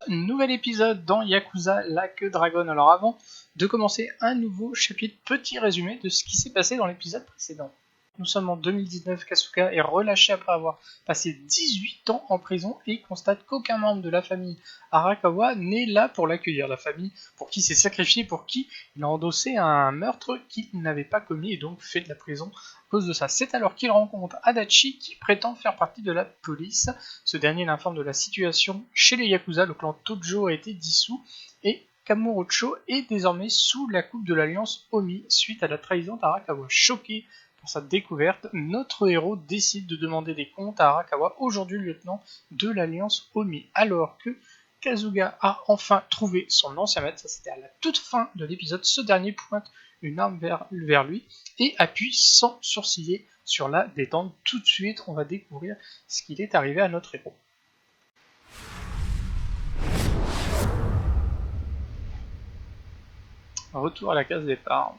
Nouvel épisode dans Yakuza, la queue dragon. Alors avant de commencer un nouveau chapitre, petit résumé de ce qui s'est passé dans l'épisode précédent. Nous sommes en 2019, Kasuga est relâché après avoir passé 18 ans en prison et constate qu'aucun membre de la famille Arakawa n'est là pour l'accueillir. La famille pour qui il s'est sacrifié, pour qui il a endossé un meurtre qu'il n'avait pas commis et donc fait de la prison à cause de ça. C'est alors qu'il rencontre Adachi qui prétend faire partie de la police. Ce dernier l'informe de la situation chez les Yakuza, le clan Tojo a été dissous et Kamurocho est désormais sous la coupe de l'alliance Omi suite à la trahison d'Arakawa. Choqué par sa découverte, notre héros décide de demander des comptes à Arakawa, aujourd'hui lieutenant de l'alliance Omi, alors que Kasuga a enfin trouvé son ancien maître. Ça c'était à la toute fin de l'épisode. Ce dernier pointe une arme vers lui et appuie sans sourciller sur la détente. Tout de suite, on va découvrir ce qu'il est arrivé à notre héros. Retour à la case départ.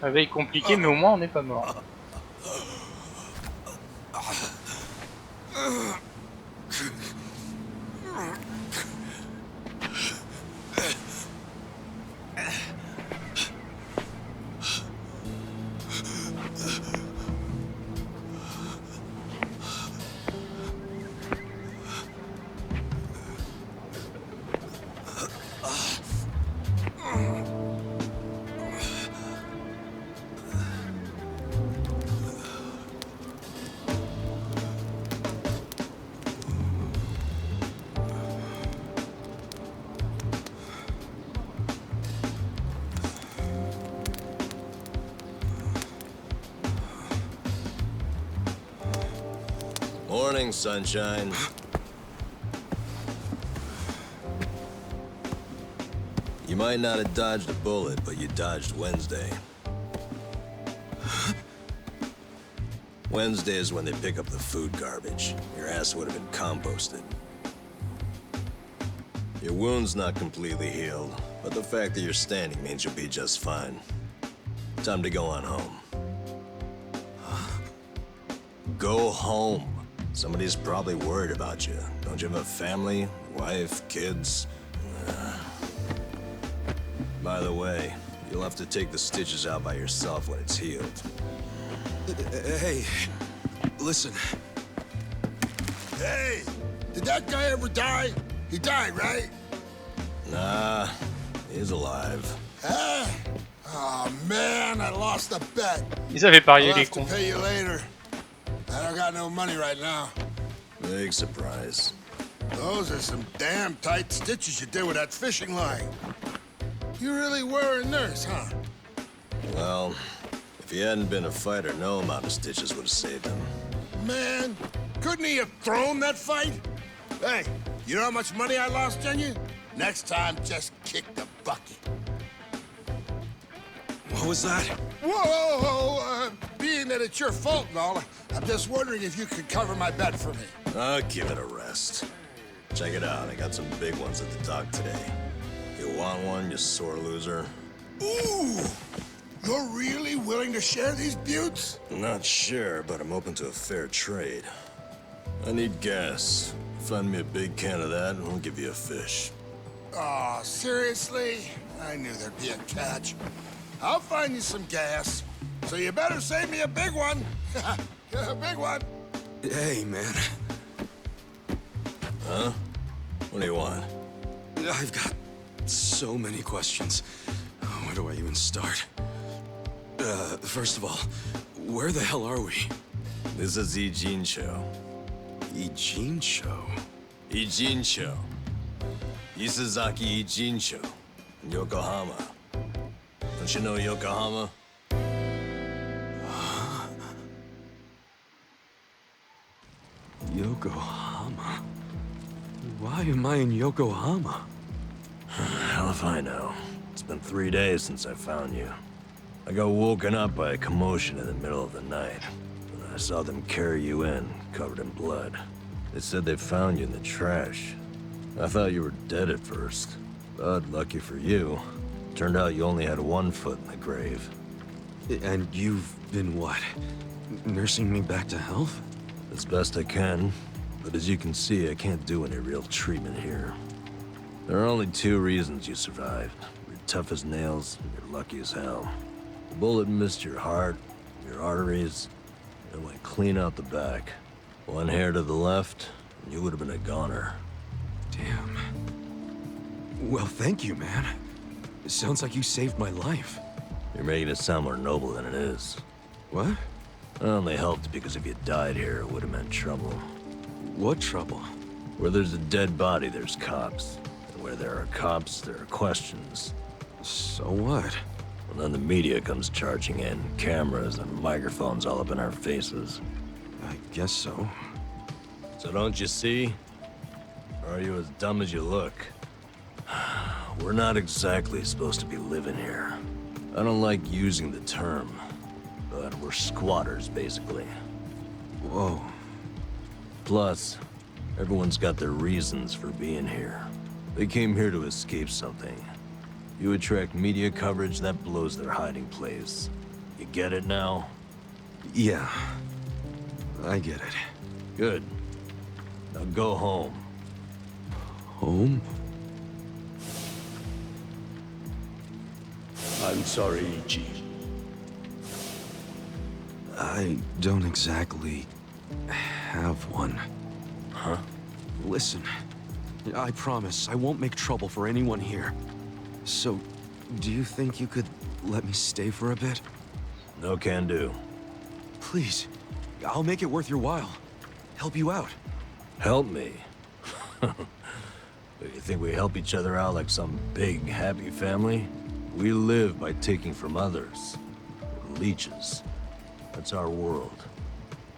Réveil compliqué, mais au moins on n'est pas mort. Morning, sunshine. You might not have dodged a bullet, but you dodged Wednesday. Wednesday is when they pick up the food garbage. Your ass would have been composted. Your wound's not completely healed, but the fact that you're standing means you'll be just fine. Time to go on home. Go home. Somebody's probably worried about you. Don't you have a family, wife, kids? By the way, you'll have to take the stitches out by yourself when it's healed. Hey, listen. Hey, did that guy ever die? He died, right? Nah, he's alive. Huh? Oh man, I lost a bet. Ils avaient parié I'll les have to cons. pay you later. I don't got no money right now. Big surprise. Those are some damn tight stitches you did with that fishing line. You really were a nurse, huh? Well, if he hadn't been a fighter, no amount of stitches would have saved him. Man, couldn't he have thrown that fight? Hey, you know how much money I lost on you? Next time, just kick the bucket. What was that? Whoa, being that it's your fault and all, I'm just wondering if you could cover my bet for me. I'll give it a rest. Check it out, I got some big ones at the dock today. You want one, you sore loser? Ooh, you're really willing to share these buttes? Not sure, but I'm open to a fair trade. I need gas. Find me a big can of that, and I'll give you a fish. Aw, seriously? I knew there'd be a catch. I'll find you some gas, so you better save me a big one. A big one. Hey, man. Huh? What do you want? I've got so many questions. Where do I even start? First of all, where the hell are we? This is Ijincho. Ijincho? Ijincho. Isazaki Ijincho. In Yokohama. Don't you know Yokohama? Yokohama? Why am I in Yokohama? Hell if I know. It's been 3 days since I found you. I got woken up by a commotion in the middle of the night. And I saw them carry you in, covered in blood. They said they found you in the trash. I thought you were dead at first, but lucky for you, turned out you only had one foot in the grave. And you've been what? Nursing me back to health? As best I can, but as you can see, I can't do any real treatment here. There are only two reasons you survived. You're tough as nails, and you're lucky as hell. The bullet missed your heart, your arteries, and went clean out the back. One hair to the left, and you would have been a goner. Damn. Well, thank you, man. It sounds like you saved my life. You're making it sound more noble than it is. What? I only helped because if you died here, it would have meant trouble. What trouble? Where there's a dead body, there's cops. And where there are cops, there are questions. So what? And then the media comes charging in, cameras and microphones all up in our faces. I guess so. So don't you see? Or are you as dumb as you look? We're not exactly supposed to be living here. I don't like using the term, but we're squatters, basically. Whoa. Plus, everyone's got their reasons for being here. They came here to escape something. You attract media coverage, that blows their hiding place. You get it now? Yeah. I get it. Good. Now go home. Home? I'm sorry, Ichi. I don't exactly have one. Huh? Listen, I promise I won't make trouble for anyone here. So, do you think you could let me stay for a bit? No can do. Please, I'll make it worth your while. Help you out. Help me? You think we help each other out like some big, happy family? We live by taking from others. We're leeches. That's our world.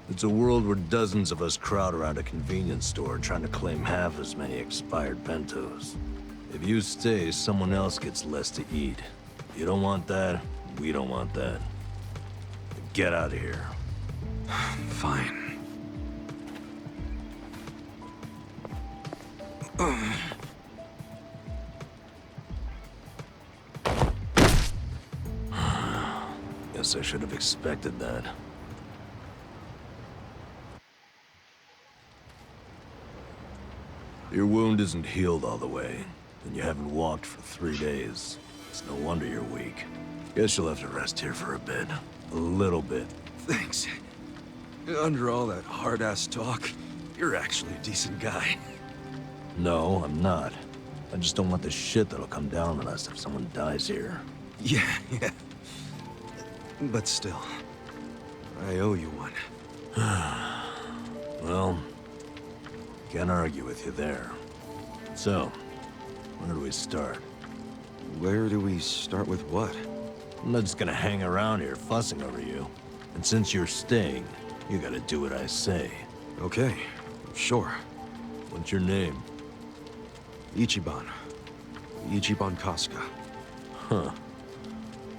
It's a world where dozens of us crowd around a convenience store trying to claim half as many expired bentos. If you stay, someone else gets less to eat. You don't want that, we don't want that. Get out of here. Fine. Guess I should have expected that. Your wound isn't healed all the way, and you haven't walked for 3 days. It's no wonder you're weak. Guess you'll have to rest here for a bit. A little bit. Thanks. Under all that hard-ass talk, you're actually a decent guy. No, I'm not. I just don't want the shit that'll come down on us if someone dies here. Yeah. But still, I owe you one. Well, can't argue with you there. So, where do we start? Where do we start with what? I'm not just gonna hang around here fussing over you. And since you're staying, you gotta do what I say. Okay, sure. What's your name? Ichiban. Ichiban Kasuga. Huh.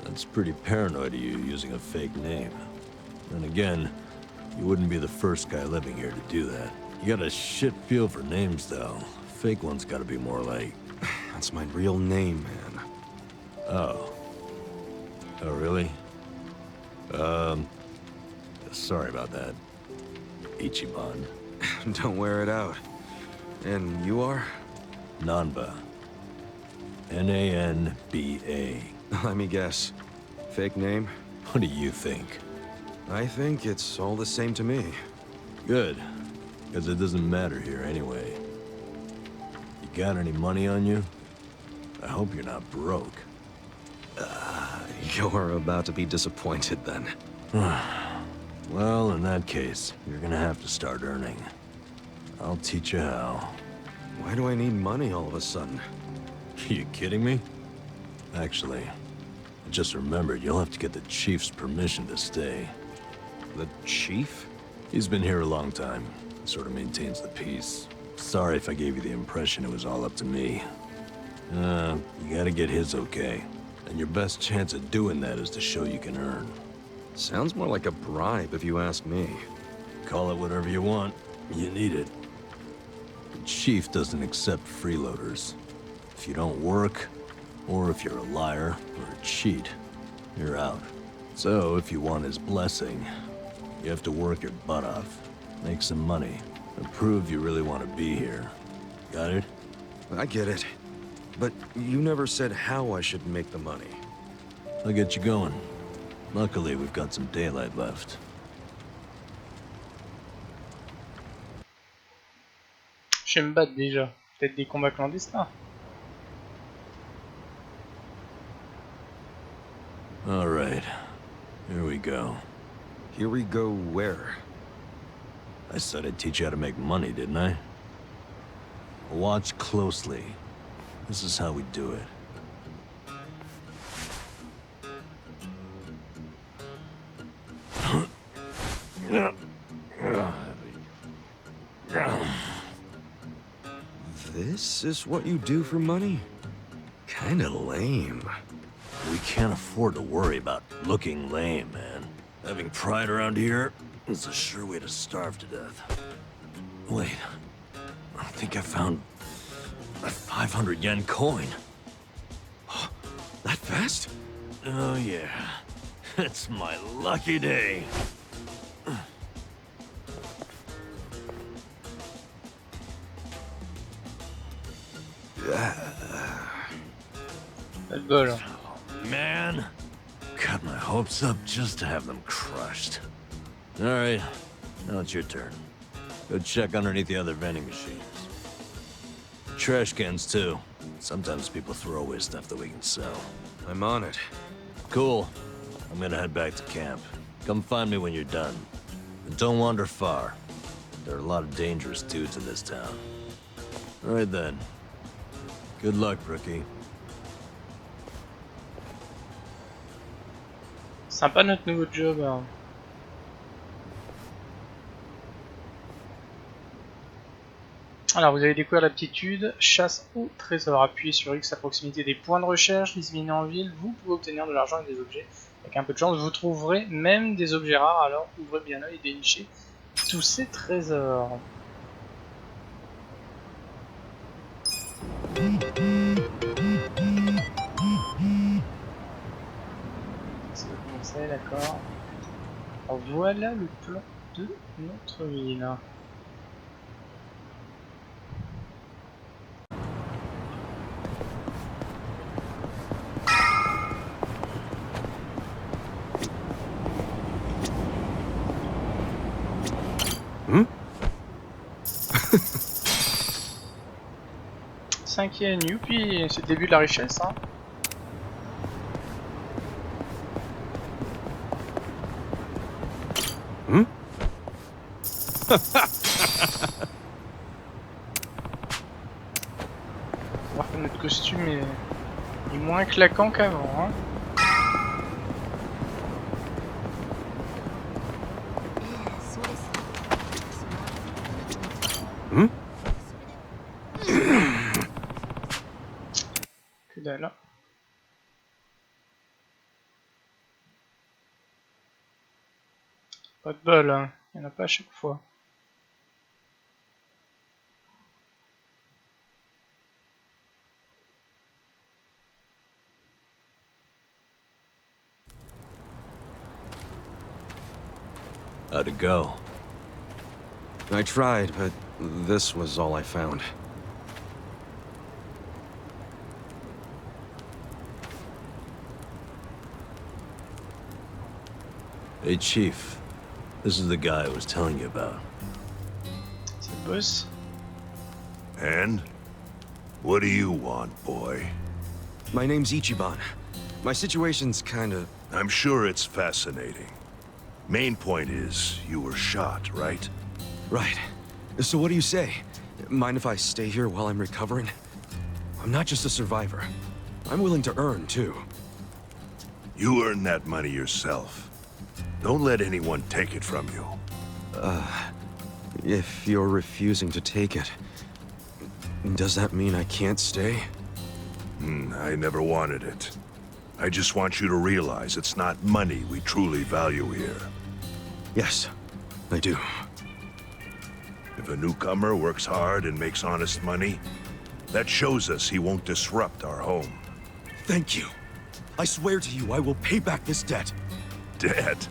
That's pretty paranoid of you using a fake name. Then again, you wouldn't be the first guy living here to do that. You got a shit feel for names, though. Fake ones gotta be more like... That's my real name, man. Oh. Oh, really? Sorry about that. Ichiban. Don't wear it out. And you are? Nanba. N-A-N-B-A. Let me guess. Fake name? What do you think? I think it's all the same to me. Good. Because it doesn't matter here anyway. You got any money on you? I hope you're not broke. You're about to be disappointed then. Well, in that case, you're gonna have to start earning. I'll teach you how. Why do I need money all of a sudden? Are you kidding me? Actually, I just remembered you'll have to get the chief's permission to stay. The chief? He's been here a long time. Sort of maintains the peace. Sorry if I gave you the impression it was all up to me. You gotta get his okay. And your best chance at doing that is to show you can earn. Sounds more like a bribe if you ask me. Call it whatever you want. You need it. The chief doesn't accept freeloaders. If you don't work, or if you're a liar or a cheat, you're out. So if you want his blessing, you have to work your butt off, make some money, and prove you really want to be here. Got it? I get it. But you never said how I should make the money. I'll get you going. Luckily, we've got some daylight left. Je vais me battre déjà. Peut-être des combats clandestins. All right. Here we go. Here we go where? I said I'd teach you how to make money, didn't I? Watch closely. This is how we do it. This is what you do for money? Kinda lame. We can't afford to worry about looking lame, man. Having pride around here is a sure way to starve to death. Wait, I think I found a 500 yen coin. That fast? Oh yeah, it's my lucky day. Pas de bol. Hein. Man, got my hopes up just to have them crushed. All right, now it's your turn. Go check underneath the other vending machines. Trash cans too. Sometimes people throw away stuff that we can sell. I'm on it. Cool. I'm gonna head back to camp. Come find me when you're done. And don't wander far. There are a lot of dangerous dudes in this town. All right then. Good luck, rookie. Sympa notre nouveau job. Hein. Alors vous avez découvert l'aptitude chasse au trésor. Appuyez sur X à proximité des points de recherche, les éliminez en ville, vous pouvez obtenir de l'argent et des objets. Avec un peu de chance, vous trouverez même des objets rares, alors ouvrez bien l'œil et dénichez tous ces trésors. C'est comme ça, d'accord. Alors voilà le plan de notre ville. Cinquième, youpi, c'est le début de la richesse, hein. On va voir que notre costume est moins claquant qu'avant, hein. Que dalle. Pas de bol, hein. Il n'y en a pas à chaque fois. How'd it go? I tried, but this was all I found. Hey, Chief. This is the guy I was telling you about. C'est le boss. And? What do you want, boy? My name's Ichiban. My situation's kinda... I'm sure it's fascinating. Main point is, you were shot, right? Right. So what do you say? Mind if I stay here while I'm recovering? I'm not just a survivor. I'm willing to earn, too. You earn that money yourself. Don't let anyone take it from you. If you're refusing to take it, does that mean I can't stay? I never wanted it. I just want you to realize it's not money we truly value here. Yes, I do. If a newcomer works hard and makes honest money, that shows us he won't disrupt our home. Thank you. I swear to you, I will pay back this debt. Debt?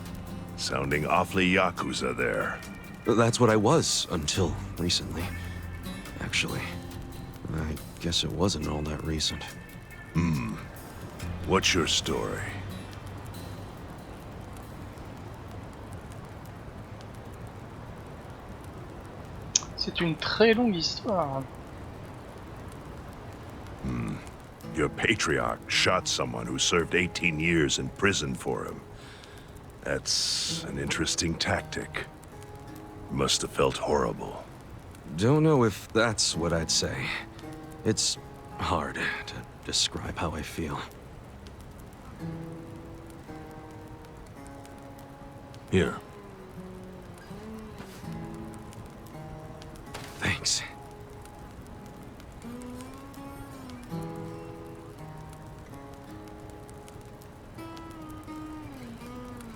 Sounding awfully Yakuza there. That's what I was, until recently. Actually, I guess it wasn't all that recent. What's your story? C'est une très longue histoire. Your patriarch shot someone who served 18 years in prison for him. That's an interesting tactic. Must have felt horrible. Don't know if that's what I'd say. It's hard to describe how I feel. Here. Thanks.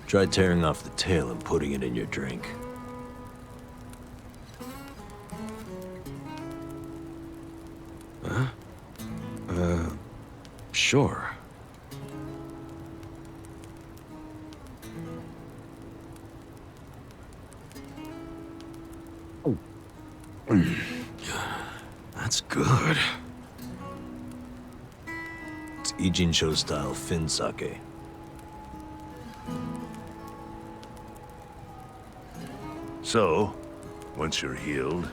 Try tearing off the tail and putting it in your drink. Huh? Sure. That's good. It's Ijincho style Fin sake. So, once you're healed,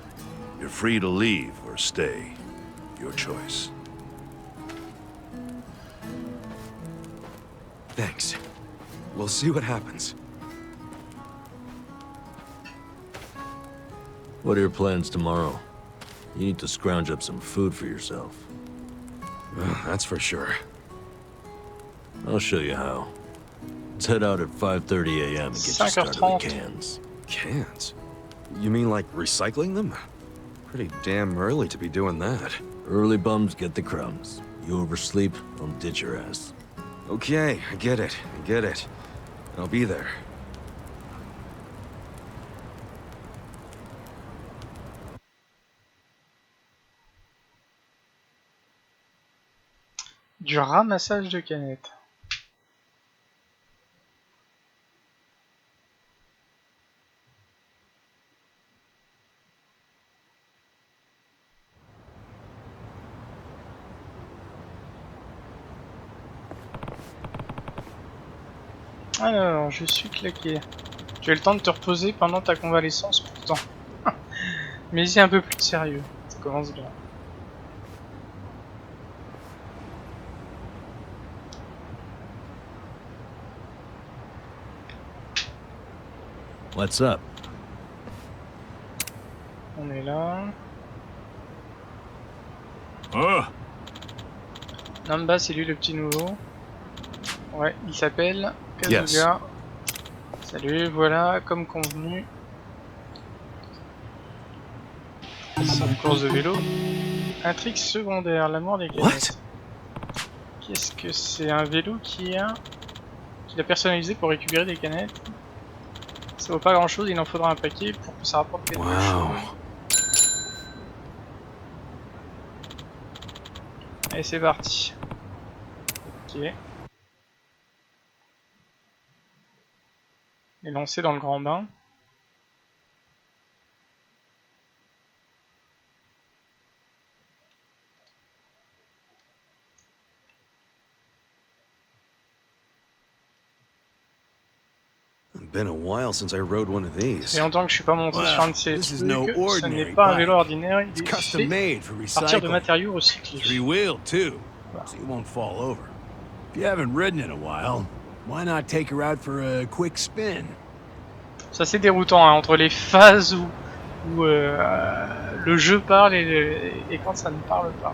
you're free to leave or stay. Your choice. Thanks. We'll see what happens. What are your plans tomorrow? You need to scrounge up some food for yourself. That's for sure. I'll show you how. Let's head out at 5:30 a.m. and get you started with 5h30. cans. Cans? You mean like recycling them? Pretty damn early to be doing that. Early bums get the crumbs. You oversleep, I'll ditch your ass. Okay, I get it. I get it. I'll be there. Du ramassage de canettes. Alors, je suis claqué. Tu as le temps de te reposer pendant ta convalescence pourtant. Mais ici un peu plus sérieux. Ça commence bien. What's up? On est là. Ah! Namba, c'est lui le petit nouveau. Ouais, il s'appelle Kazuga. Yes. Salut, voilà, comme convenu. C'est une course de vélo. Intrigue secondaire, la mort des canettes. Qu'est-ce que c'est? Un vélo qu'il a personnalisé pour récupérer des canettes. Ça vaut pas grand chose, il en faudra un paquet pour que ça rapporte quelque chose. Allez, c'est parti. Ok. Et lancé dans le grand bain. Been a while since I rode one of these. C'est longtemps que je suis pas monté sur un de ces this is trucs. no Ce ordinary n'est pas un bike. vélo ordinaire, il It's est custom fait made for à partir de recycling. matériaux recyclés. Three-wheeled too, so you won't fall over. If you haven't ridden in a while, why not take her out for a quick spin? Ça c'est déroutant hein, entre les phases où le jeu parle et quand ça ne parle pas.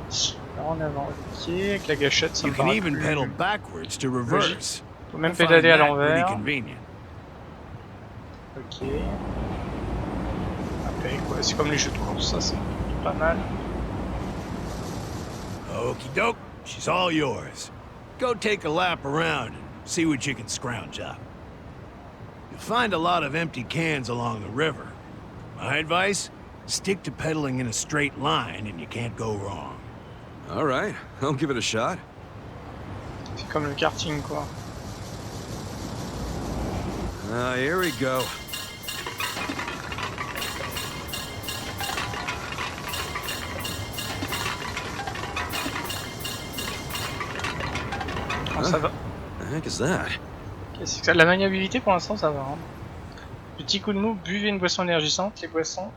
Alors en avant, ok, avec la gâchette ça You me can paraît even plus... pedal backwards to reverse. Faut même I find pédaler à that pretty l'envers. convenient. Ok. Impec, ouais, c'est comme les jeux de course, ça c'est pas mal. Okie doke, she's all yours. Go take a lap around and see what you can scrounge up. You'll find a lot of empty cans along the river. My advice? Stick to pedaling in a straight line and you can't go wrong. All right, I'll give it a shot. C'est comme le karting, quoi. Here we go. Oh, ça va. The heck is that? Qu'est-ce que ça? La maniabilité pour l'instant ça va. Hein. Petit coup de mou, buvez une boisson énergisante. Les boissons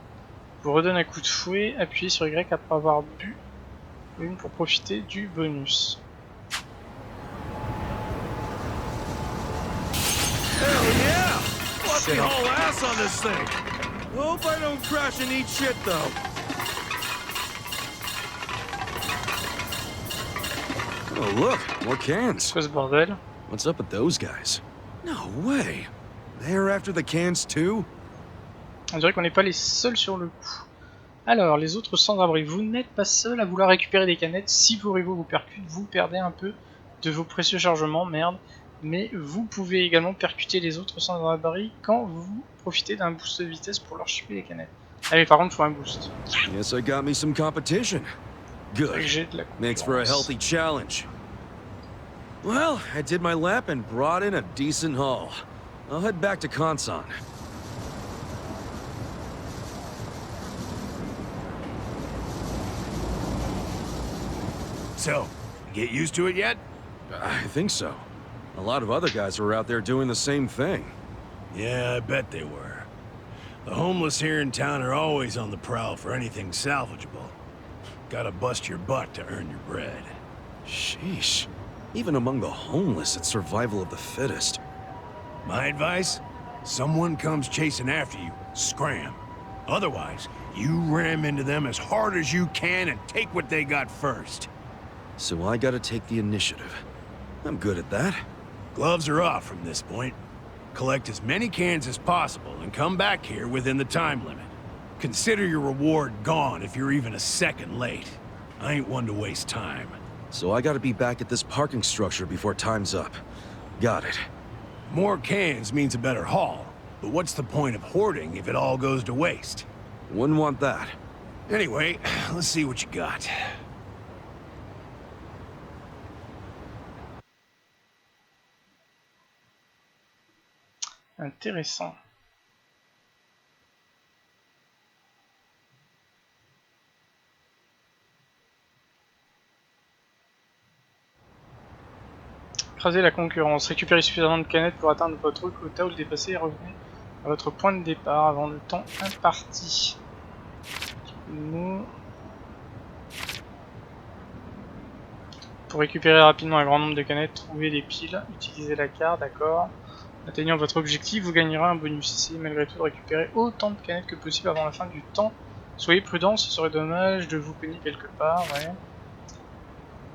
vous redonnent un coup de fouet. Appuyez sur Y après avoir bu une pour profiter du bonus. Hell yeah! Fucking Excellent. whole ass on this thing. Hope I don't crash and eat shit though. Oh look, more cans. Quoi ce bordel? What's up with those guys? No way. They're after the cans too? On dirait qu'on n'est pas les seuls sur le coup. Alors, les autres sans-abri, vous n'êtes pas seuls à vouloir récupérer des canettes. Si vos rivaux vous percutent, vous perdez un peu de vos précieux chargements, merde. Mais vous pouvez également percuter les autres sans-abri quand vous profitez d'un boost de vitesse pour leur chipper les canettes. Ah mais par contre, il faut un boost. Yes, I got me some competition. Good. J'ai de la Makes for a concurrence. healthy challenge. Well, I did my lap and brought in a decent haul. I'll head back to Konsan. So, get used to it yet? I think so. A lot of other guys were out there doing the same thing. Yeah, I bet they were. The homeless here in town are always on the prowl for anything salvageable. Gotta bust your butt to earn your bread. Sheesh. Even among the homeless, it's survival of the fittest. My advice? Someone comes chasing after you, scram. Otherwise, you ram into them as hard as you can and take what they got first. So I gotta take the initiative. I'm good at that. Gloves are off from this point. Collect as many cans as possible and come back here within the time limit. Consider your reward gone if you're even a second late. I ain't one to waste time. So I gotta be back at this parking structure before time's up. Got it. More cans means a better haul, but what's the point of hoarding if it all goes to waste? Wouldn't want that. Anyway, let's see what you got. Intéressant. Écraser la concurrence. Récupérez suffisamment de canettes pour atteindre votre quota ou le dépasser et revenez à votre point de départ avant le temps imparti. Nous... Pour récupérer rapidement un grand nombre de canettes, trouvez les piles, utilisez la carte, d'accord. Atteignant votre objectif, vous gagnerez un bonus. Essayez malgré tout de récupérer autant de canettes que possible avant la fin du temps. Soyez prudent, ce serait dommage de vous cogner quelque part, ouais.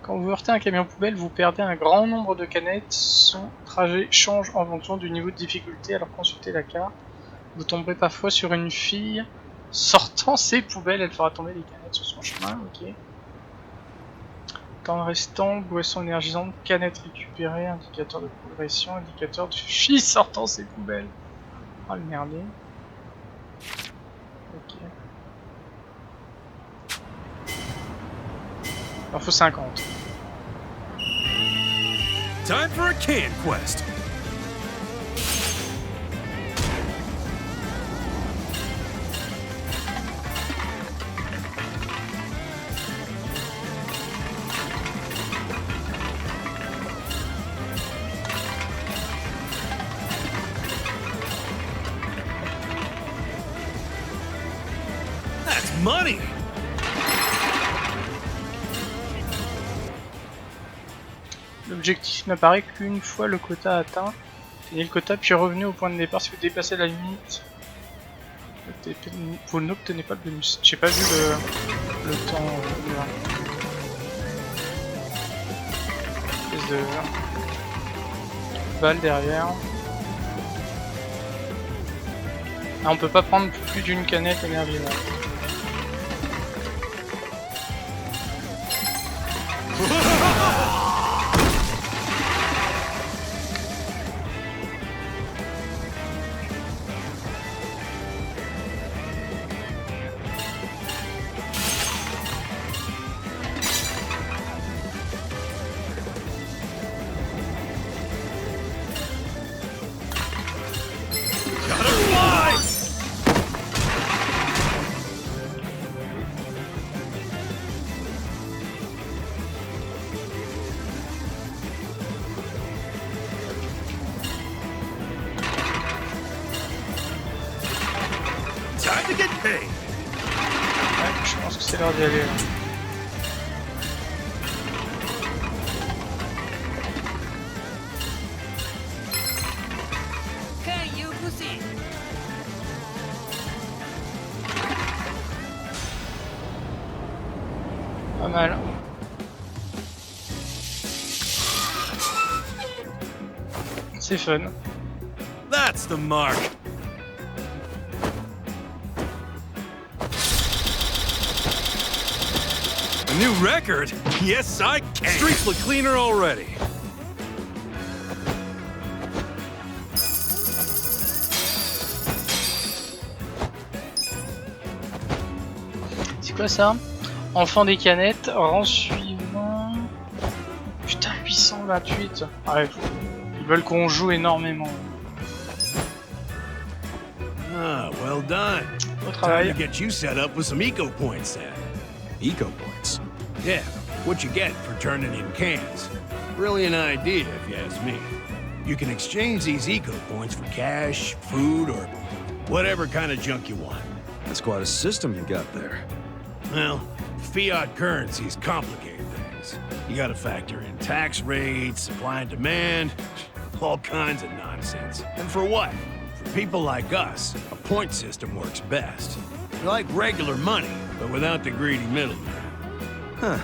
Quand vous heurtez un camion poubelle, vous perdez un grand nombre de canettes. Son trajet change en fonction du niveau de difficulté, alors consultez la carte. Vous tomberez parfois sur une fille sortant ses poubelles, elle fera tomber les canettes sur son chemin, ok. Temps restant, boisson énergisante, canettes récupérées, indicateur de progression, indicateur de fille sortant ses poubelles. Oh le merdier. Ok. Il en faut 50. Time for a can quest. That's money! L'objectif n'apparaît qu'une fois le quota atteint. Atteignez le quota puis revenez au point de départ si vous dépassez la limite. Vous n'obtenez pas le bonus. J'ai pas vu le temps. Espèce de balle derrière. Ah, on peut pas prendre plus d'une canette énergisante. c'est l'heure d'y aller. Là. Pas mal. C'est fun. That's the mark. A new record? Yes, I can. Streets look cleaner already. C'est quoi ça? Enfant des canettes, rang suivant. Putain, 828. Ouais, ils veulent qu'on joue énormément. Ah, well done. Au Time travail. to get you set up with some eco points then. Eco points. Yeah, what you get for turning in cans. Brilliant idea, if you ask me. You can exchange these eco points for cash, food, or whatever kind of junk you want. That's quite a system you got there. Well, fiat currencies complicate things. You gotta factor in tax rates, supply and demand, all kinds of nonsense. And for what? For people like us, a point system works best. Like regular money, but without the greedy middleman. Huh.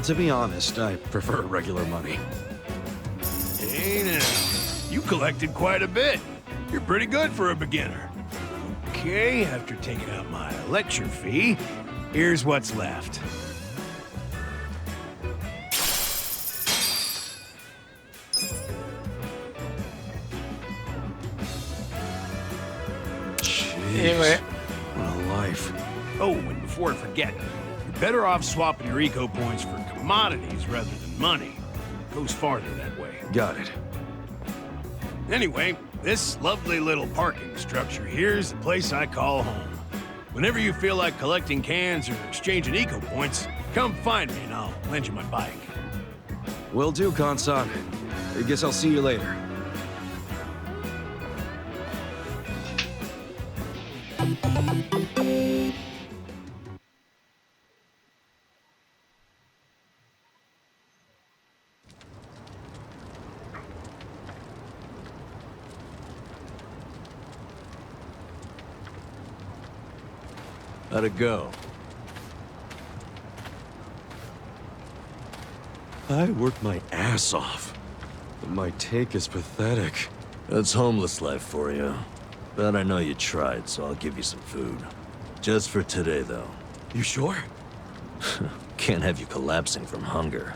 To be honest, I prefer regular money. Hey now, you collected quite a bit. You're pretty good for a beginner. Okay, after taking out my lecture fee, here's what's left. Et ouais. What a life. Oh, and before I forget, you're better off swapping your eco points for commodities rather than money. It goes farther that way. Got it. Anyway, this lovely little parking structure here is the place I call home. Whenever you feel like collecting cans or exchanging eco points, come find me and I'll lend you my bike. Will do, Kansan. I guess I'll see you later. How'd it go? I worked my ass off. But my take is pathetic. That's homeless life for you. But I know you tried, so I'll give you some food. Just for today, though. You sure? Can't have you collapsing from hunger.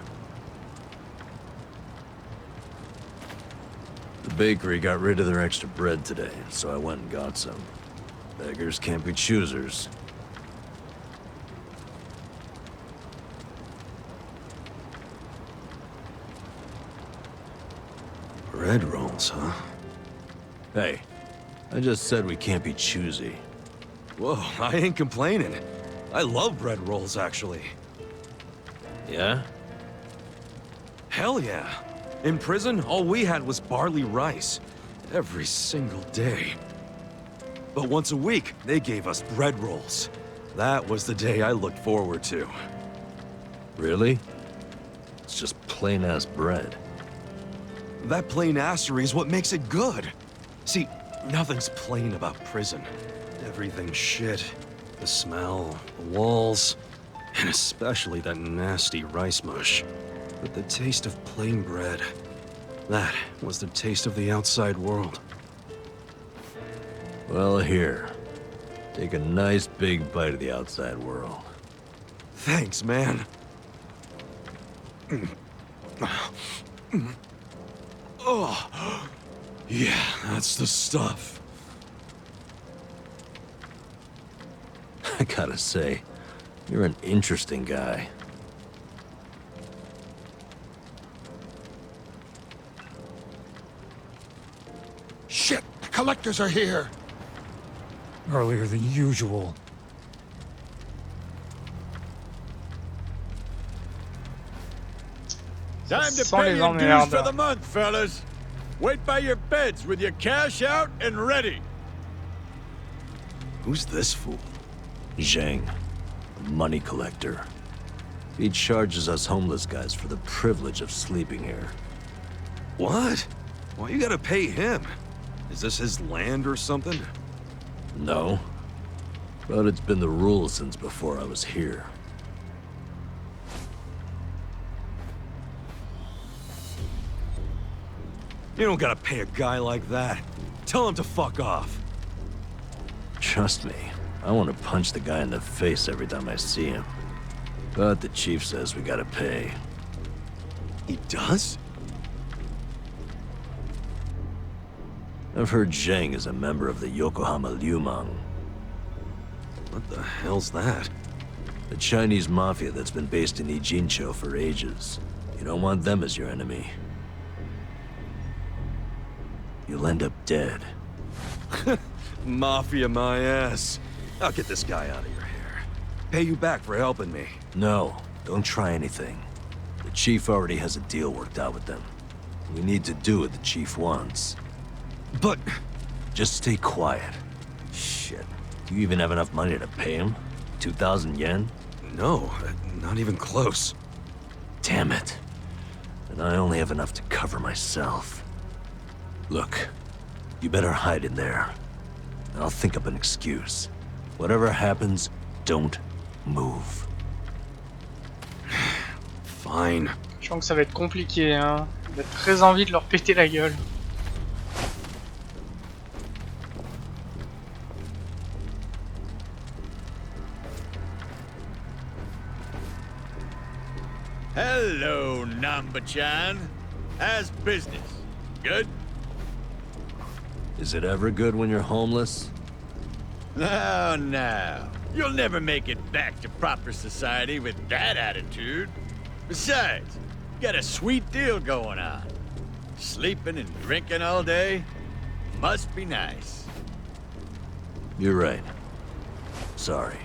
The bakery got rid of their extra bread today, so I went and got some. Beggars can't be choosers. Bread rolls, huh? Hey, I just said we can't be choosy. Whoa, I ain't complaining. I love bread rolls, actually. Yeah? Hell yeah. In prison, all we had was barley rice. Every single day. But once a week, they gave us bread rolls. That was the day I looked forward to. Really? It's just plain-ass bread. That plain assery is what makes it good. See, nothing's plain about prison. Everything's shit. The smell, the walls, and especially that nasty rice mush. But the taste of plain bread, that was the taste of the outside world. Well, here. Take a nice big bite of the outside world. Thanks, man. Oh, yeah, that's the stuff. I gotta say, you're an interesting guy. Shit! The collectors are here! Earlier than usual. Time to Sans pay les your dues emmerdes. for the month, fellas. Wait by your beds with your cash out and ready. Who's this fool? Zhang. a money collector. He charges us homeless guys for the privilege of sleeping here. What? Why you gotta pay him? Is this his land or something? No. But it's been the rule since before I was here. You don't gotta pay a guy like that. Tell him to fuck off. Trust me, I want to punch the guy in the face every time I see him. But the chief says we gotta pay. He does? I've heard Zheng is a member of the Yokohama LIUMANG, What the hell's that? the Chinese mafia that's been based in Ijincho for ages. You don't want them as your enemy. You'll end up dead. Mafia my ass. I'll get this guy out of your hair. Pay you back for helping me. No, don't try anything. The chief already has a deal worked out with them. We need to do what the chief wants. But... Just stay quiet. Shit. Do you even have enough money to pay him? 2,000 yen? no, not even close. Damn it. And I only have enough to cover myself. Look, you better hide in there. I'll think up an excuse. Whatever happens, don't move. Fine. Je sens que ça va être compliqué, hein. J'ai très envie de leur péter la gueule. Hello, Namba-chan. How's business? Good? Is it ever good when you're homeless? No, no. You'll never make it back to proper society with that attitude. Besides, you got a sweet deal going on. Sleeping and drinking all day? Must be nice. You're right. Sorry.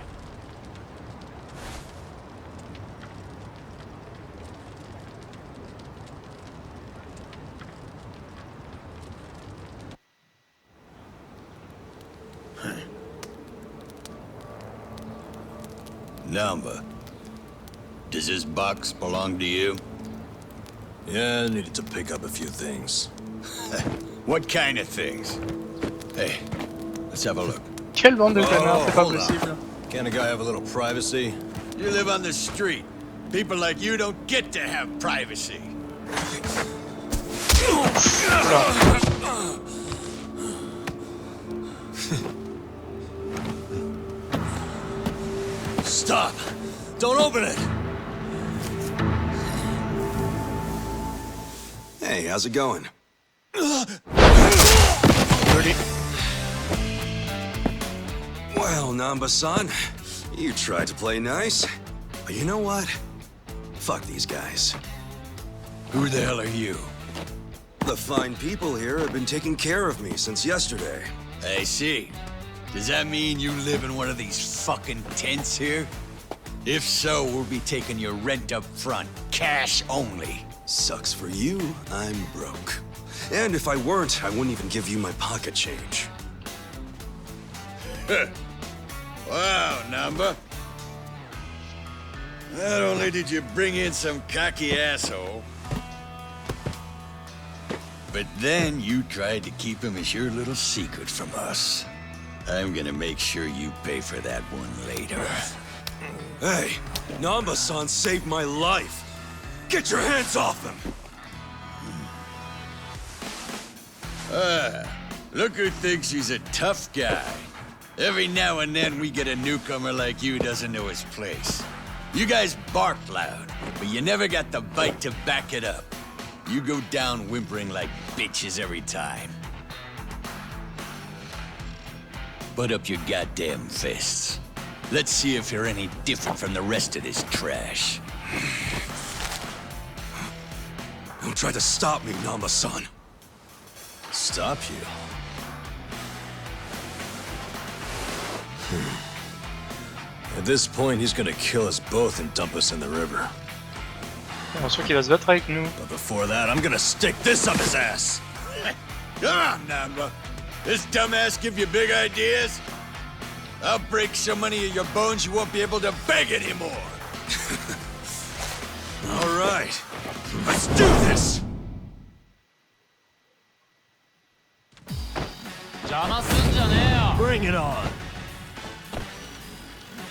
Namba, does this box belong to you? Yeah, I needed to pick up a few things. What kind of things? Hey, let's have a look. Quelle bande de canards, c'est pas hold on. possible. Can't a guy have a little privacy? You live on the street. People like you don't get to have privacy. Stop! Don't open it! Hey, how's it going? Well, Namba-san, you tried to play nice. But you know what? Fuck these guys. Who the hell are you? The fine people here have been taking care of me since yesterday. I see. Does that mean you live in one of these fucking tents here? If so, we'll be taking your rent up front, cash only. Sucks for you, I'm broke. And if I weren't, I wouldn't even give you my pocket change. Wow, Namba. Not only did you bring in some cocky asshole, but then you tried to keep him as your little secret from us. I'm gonna make sure you pay for that one later. Hey, Namba-san saved my life. Get your hands off him! Look who thinks he's a tough guy. Every now and then we get a newcomer like you doesn't know his place. You guys bark loud, but you never got the bite to back it up. You go down whimpering like bitches every time. Put up your goddamn fists. Let's see if you're any different from the rest of this trash. Don't try to stop me, Namba-san. Stop you? At this point, he's gonna kill us both and dump us in the river. Bien sûr qu'il va se battre avec nous. But before that, I'm gonna stick this up his ass! Come on, Namba. This dumbass give you big ideas? I'll break so many of your bones you won't be able to beg anymore. All right, let's do this. Bring it on.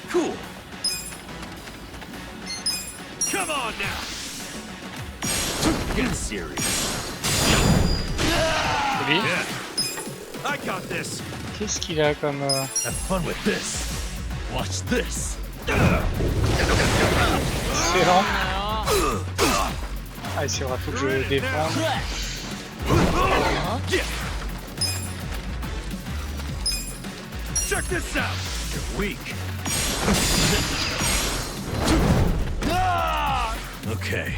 Cool. Come on now. Get serious. Lui, Yeah. I got this. qu'est-ce qu'il a comme... Have fun with this. Watch this. Excellent. Ah, il faudra tout que je défende. Check this out. You're weak. Okay.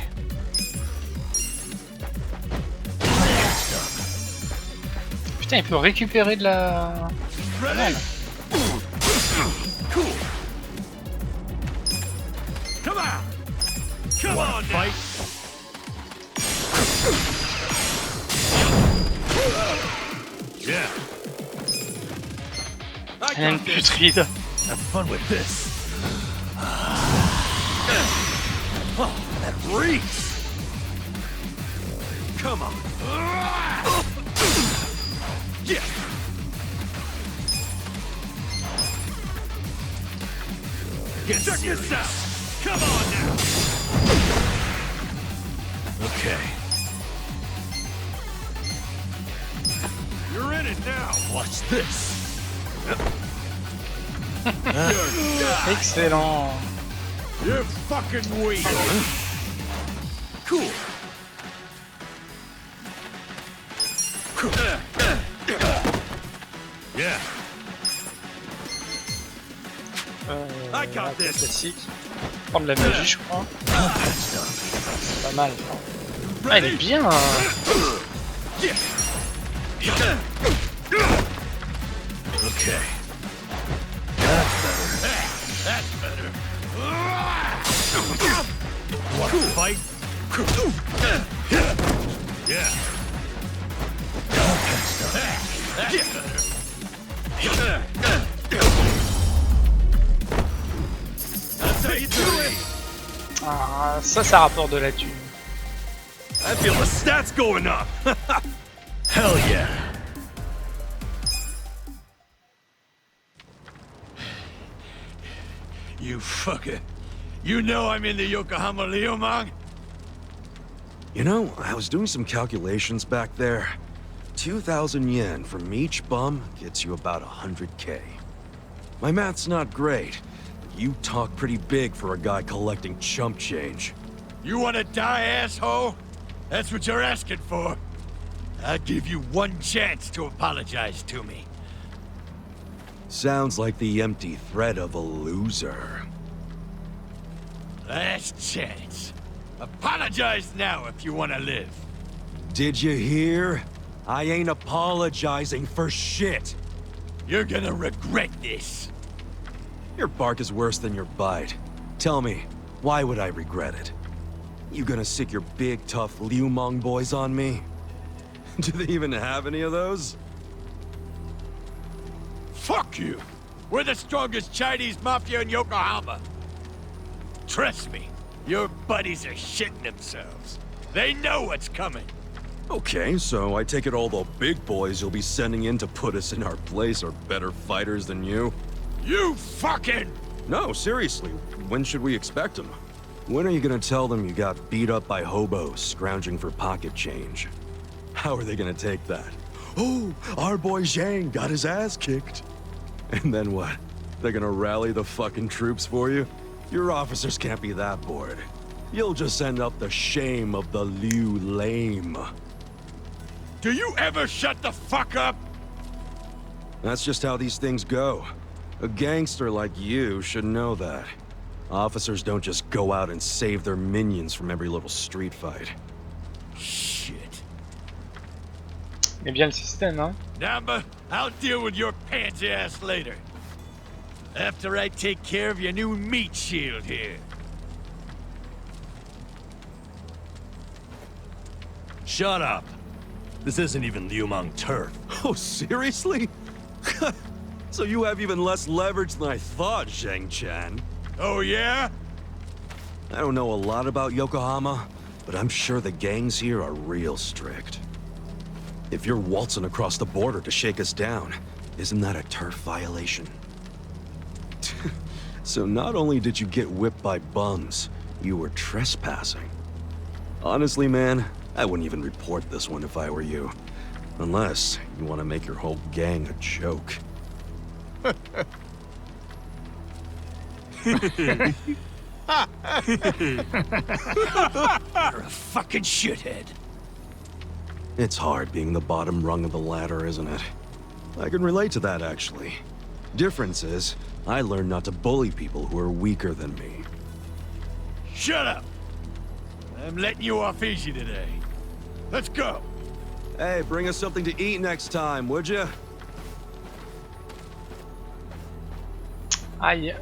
Putain, il peut récupérer de la... Ready? Cool. Come on. Come on, fight. Yeah. I Un got this. putride. Have fun with this. Oh, that reeks. Come on. Yeah. Check this out. Come on now. Okay. You're in it now. Watch this. Excellent. You're fucking weak. Cool. Yeah. I got this. Classique. Prendre la magie, je crois. C'est pas mal. Ah, il est bien. Okay. That's better. Want to fight? Yeah. That's better. That's how you do it. Ah, ça rapporte de la thune. I feel the stats going up. Hell yeah. You fucker. You know I'm in the Yokohama LIUMANG? You know, I was doing some calculations back there. 2,000 yen from each bum gets you about 100K. My math's not great. You talk pretty big for a guy collecting chump change. You wanna die, asshole? That's what you're asking for. I'll give you one chance to apologize to me. Sounds like the empty threat of a loser. Last chance. Apologize now if you wanna live. Did you hear? I ain't apologizing for shit. You're gonna regret this. Your bark is worse than your bite. Tell me, why would I regret it? You gonna sick your big, tough LIUMANG boys on me? Do they even have any of those? Fuck you! We're the strongest Chinese mafia in Yokohama. Trust me, your buddies are shitting themselves. They know what's coming. Okay, so I take it all the big boys you'll be sending in to put us in our place are better fighters than you? You fucking... No, seriously, when should we expect them? When are you gonna tell them you got beat up by hobos scrounging for pocket change? How are they gonna take that? Oh, our boy Zhang got his ass kicked. And then what? They're gonna rally the fucking troops for you? Your officers can't be that bored. You'll just end up the shame of the Liu lame. Do you ever shut the fuck up? That's just how these things go. A gangster like you should know that. Officers don't just go out and save their minions from every little street fight. Shit. Mais bien le système, hein. Namba, I'll deal with your pansy ass later. After I take care of your new meat shield here. Shut up. This isn't even LIUMANG turf. Oh, seriously? So you have even less leverage than I thought, Zheng-chan. Oh, yeah? I don't know a lot about Yokohama, but I'm sure the gangs here are real strict. If you're waltzing across the border to shake us down, isn't that a turf violation? So not only did you get whipped by bums, you were trespassing. Honestly, man, I wouldn't even report this one if I were you. Unless you want to make your whole gang a joke. You're a fucking shithead. It's hard being the bottom rung of the ladder, isn't it? I can relate to that, actually. Difference is, I learned not to bully people who are weaker than me. Shut up! I'm letting you off easy today. Let's go! Hey, bring us something to eat next time, would you? Aïe.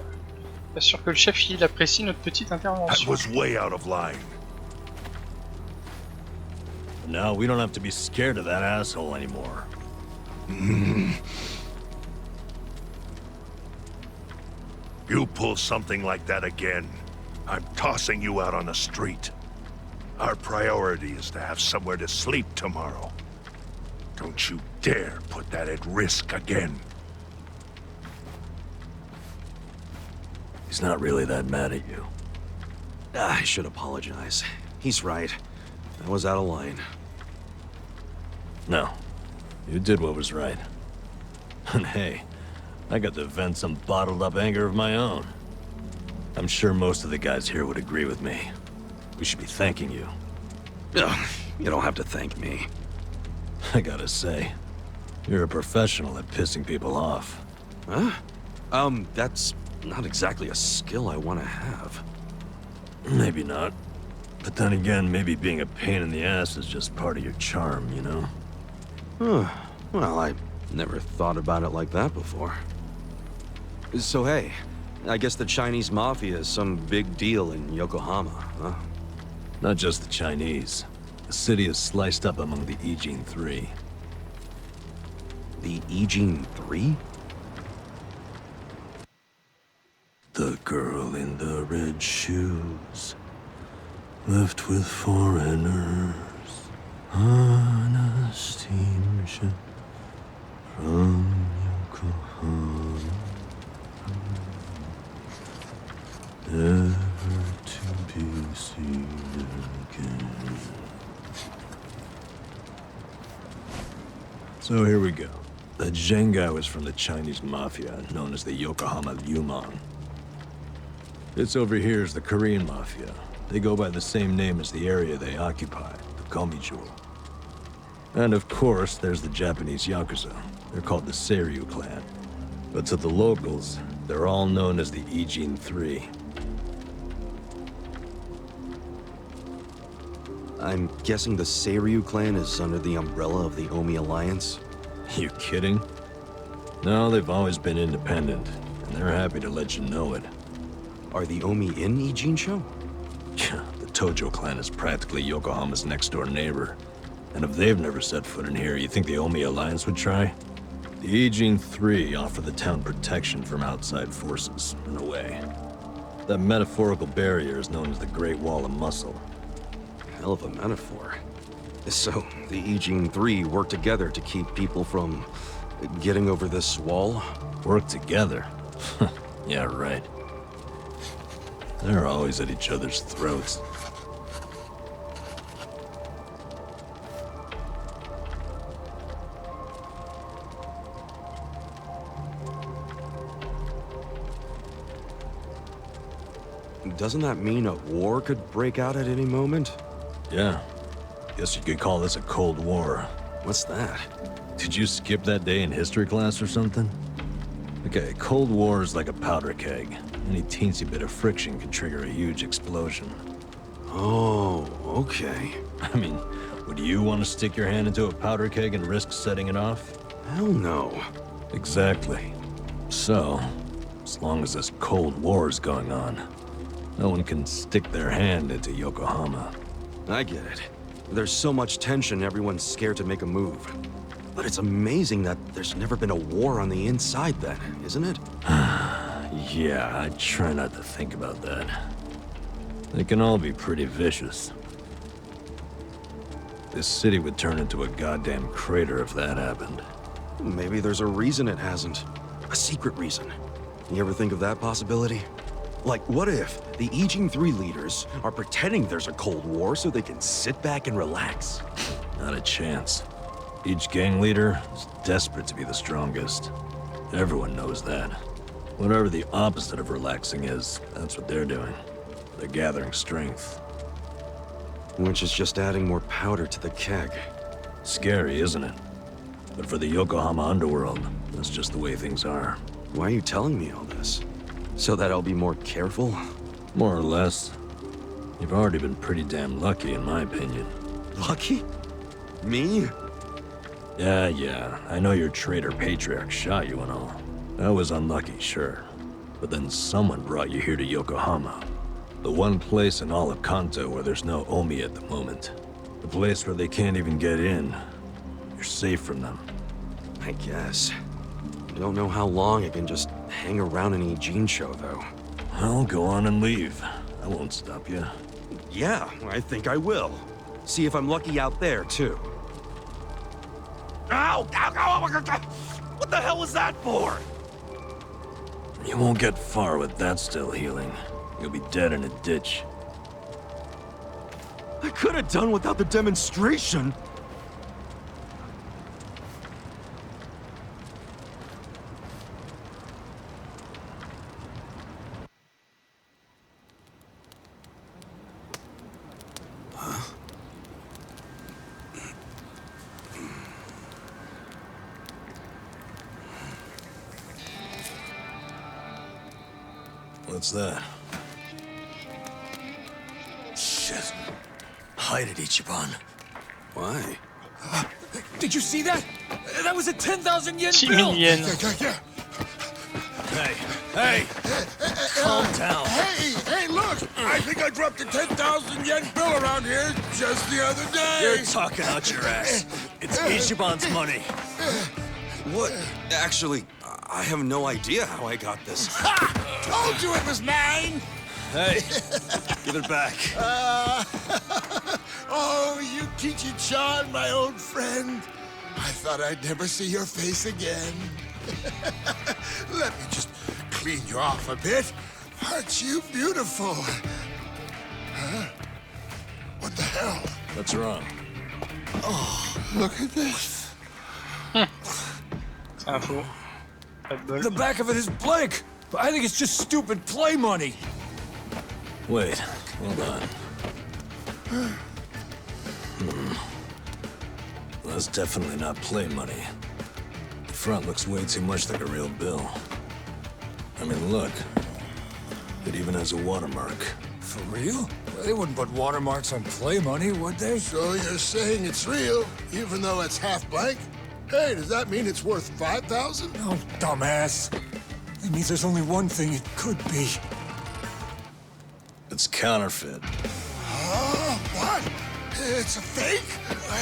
Bien sûr que le chef il apprécie notre petite That intervention. was way out of line. Now we don't have to be scared of that asshole anymore. You pull something like that again, I'm tossing you out on the street. Our priority is to have somewhere to sleep tomorrow. Don't you dare put that at risk again. He's not really that mad at you. I should apologize. He's right. I was out of line. No, you did what was right. And hey, I got to vent some bottled up anger of my own. I'm sure most of the guys here would agree with me. We should be thanking you. Ugh, you don't have to thank me. I gotta say, you're a professional at pissing people off. Huh? That's not exactly a skill I want to have. Maybe not. But then again, maybe being a pain in the ass is just part of your charm, you know? Huh. Well, I never thought about it like that before. So hey, I guess the Chinese Mafia is some big deal in Yokohama, huh? Not just the Chinese. The city is sliced up among the Ijin Three. The Ijin Three? The girl in the red shoes, left with foreigners, on a steamship from Yokohama, never to be seen again. So here we go. The Zheng guy was from the Chinese Mafia, known as the Yokohama LIUMANG. This over here is the Korean Mafia. They go by the same name as the area they occupy, the Komijo. And of course, there's the Japanese Yakuza. They're called the Seiryu clan. But to the locals, they're all known as the Ijin Three. I'm guessing the Seiryu clan is under the umbrella of the Omi Alliance? You kidding? No, they've always been independent, and they're happy to let you know it. Are the Omi in Ijincho? The Tojo clan is practically Yokohama's next-door neighbor. And if they've never set foot in here, you think the Omi Alliance would try? The Ijin Three offer the town protection from outside forces, in a way. That metaphorical barrier is known as the Great Wall of Muscle. Hell of a metaphor. So, the Ijin Three work together to keep people from getting over this wall? Work together? Yeah, right. They're always at each other's throats. Doesn't that mean a war could break out at any moment? Yeah. Guess you could call this a Cold War. What's that? Did you skip that day in history class or something? Okay, Cold War is like a powder keg. Any teensy bit of friction can trigger a huge explosion. Oh, okay. I mean, would you want to stick your hand into a powder keg and risk setting it off? Hell no. Exactly. So, as long as this Cold War is going on, no one can stick their hand into Yokohama. I get it. There's so much tension, everyone's scared to make a move. But it's amazing that there's never been a war on the inside then, isn't it? Yeah, I try not to think about that. They can all be pretty vicious. This city would turn into a goddamn crater if that happened. Maybe there's a reason it hasn't. A secret reason. You ever think of that possibility? Like, what if the Ijing 3 leaders are pretending there's a Cold War so they can sit back and relax? Not a chance. Each gang leader is desperate to be the strongest. Everyone knows that. Whatever the opposite of relaxing is, that's what they're doing. They're gathering strength. Which is just adding more powder to the keg. Scary, isn't it? But for the Yokohama underworld, that's just the way things are. Why are you telling me all this? So that I'll be more careful? More or less. You've already been pretty damn lucky, in my opinion. Lucky? Me? Yeah, I know your traitor patriarch shot you and all. That was unlucky, sure. But then someone brought you here to Yokohama. The one place in all of Kanto where there's no Omi at the moment. The place where they can't even get in. You're safe from them. I guess. I don't know how long I can just hang around an Ijin show, though. Well, go on and leave. I won't stop you. Yeah, I think I will. See if I'm lucky out there, too. Ow! Ow! Ow! What the hell was that for? You won't get far with that still healing. You'll be dead in a ditch. I could have done without the demonstration. What's that? Shit. Hide it, Ichiban. Why? Did you see that? That was a 10,000 yen 10 bill! 000 yen. Yeah. Hey, calm down. Hey, look! I think I dropped a 10,000 yen bill around here just the other day. You're talking out your ass. It's Ichiban's money. What? Actually, I have no idea how I got this. Ha! Told you it was mine! Hey, give it back. Oh, Yukichi-chan, my old friend. I thought I'd never see your face again. Let me just clean you off a bit. Aren't you beautiful? Huh? What the hell? What's wrong? Oh, look at this. C'est un faux. Pas de bol. The back of it is blank. But I think it's just stupid play money. Wait, hold on. Well, that's definitely not play money. The front looks way too much like a real bill. I mean, look. It even has a watermark. For real? Well, they wouldn't put watermarks on play money, would they? So you're saying it's real, even though it's half blank? Hey, does that mean it's worth 5,000? Oh, dumbass. It means there's only one thing it could be. It's counterfeit. What? It's a fake?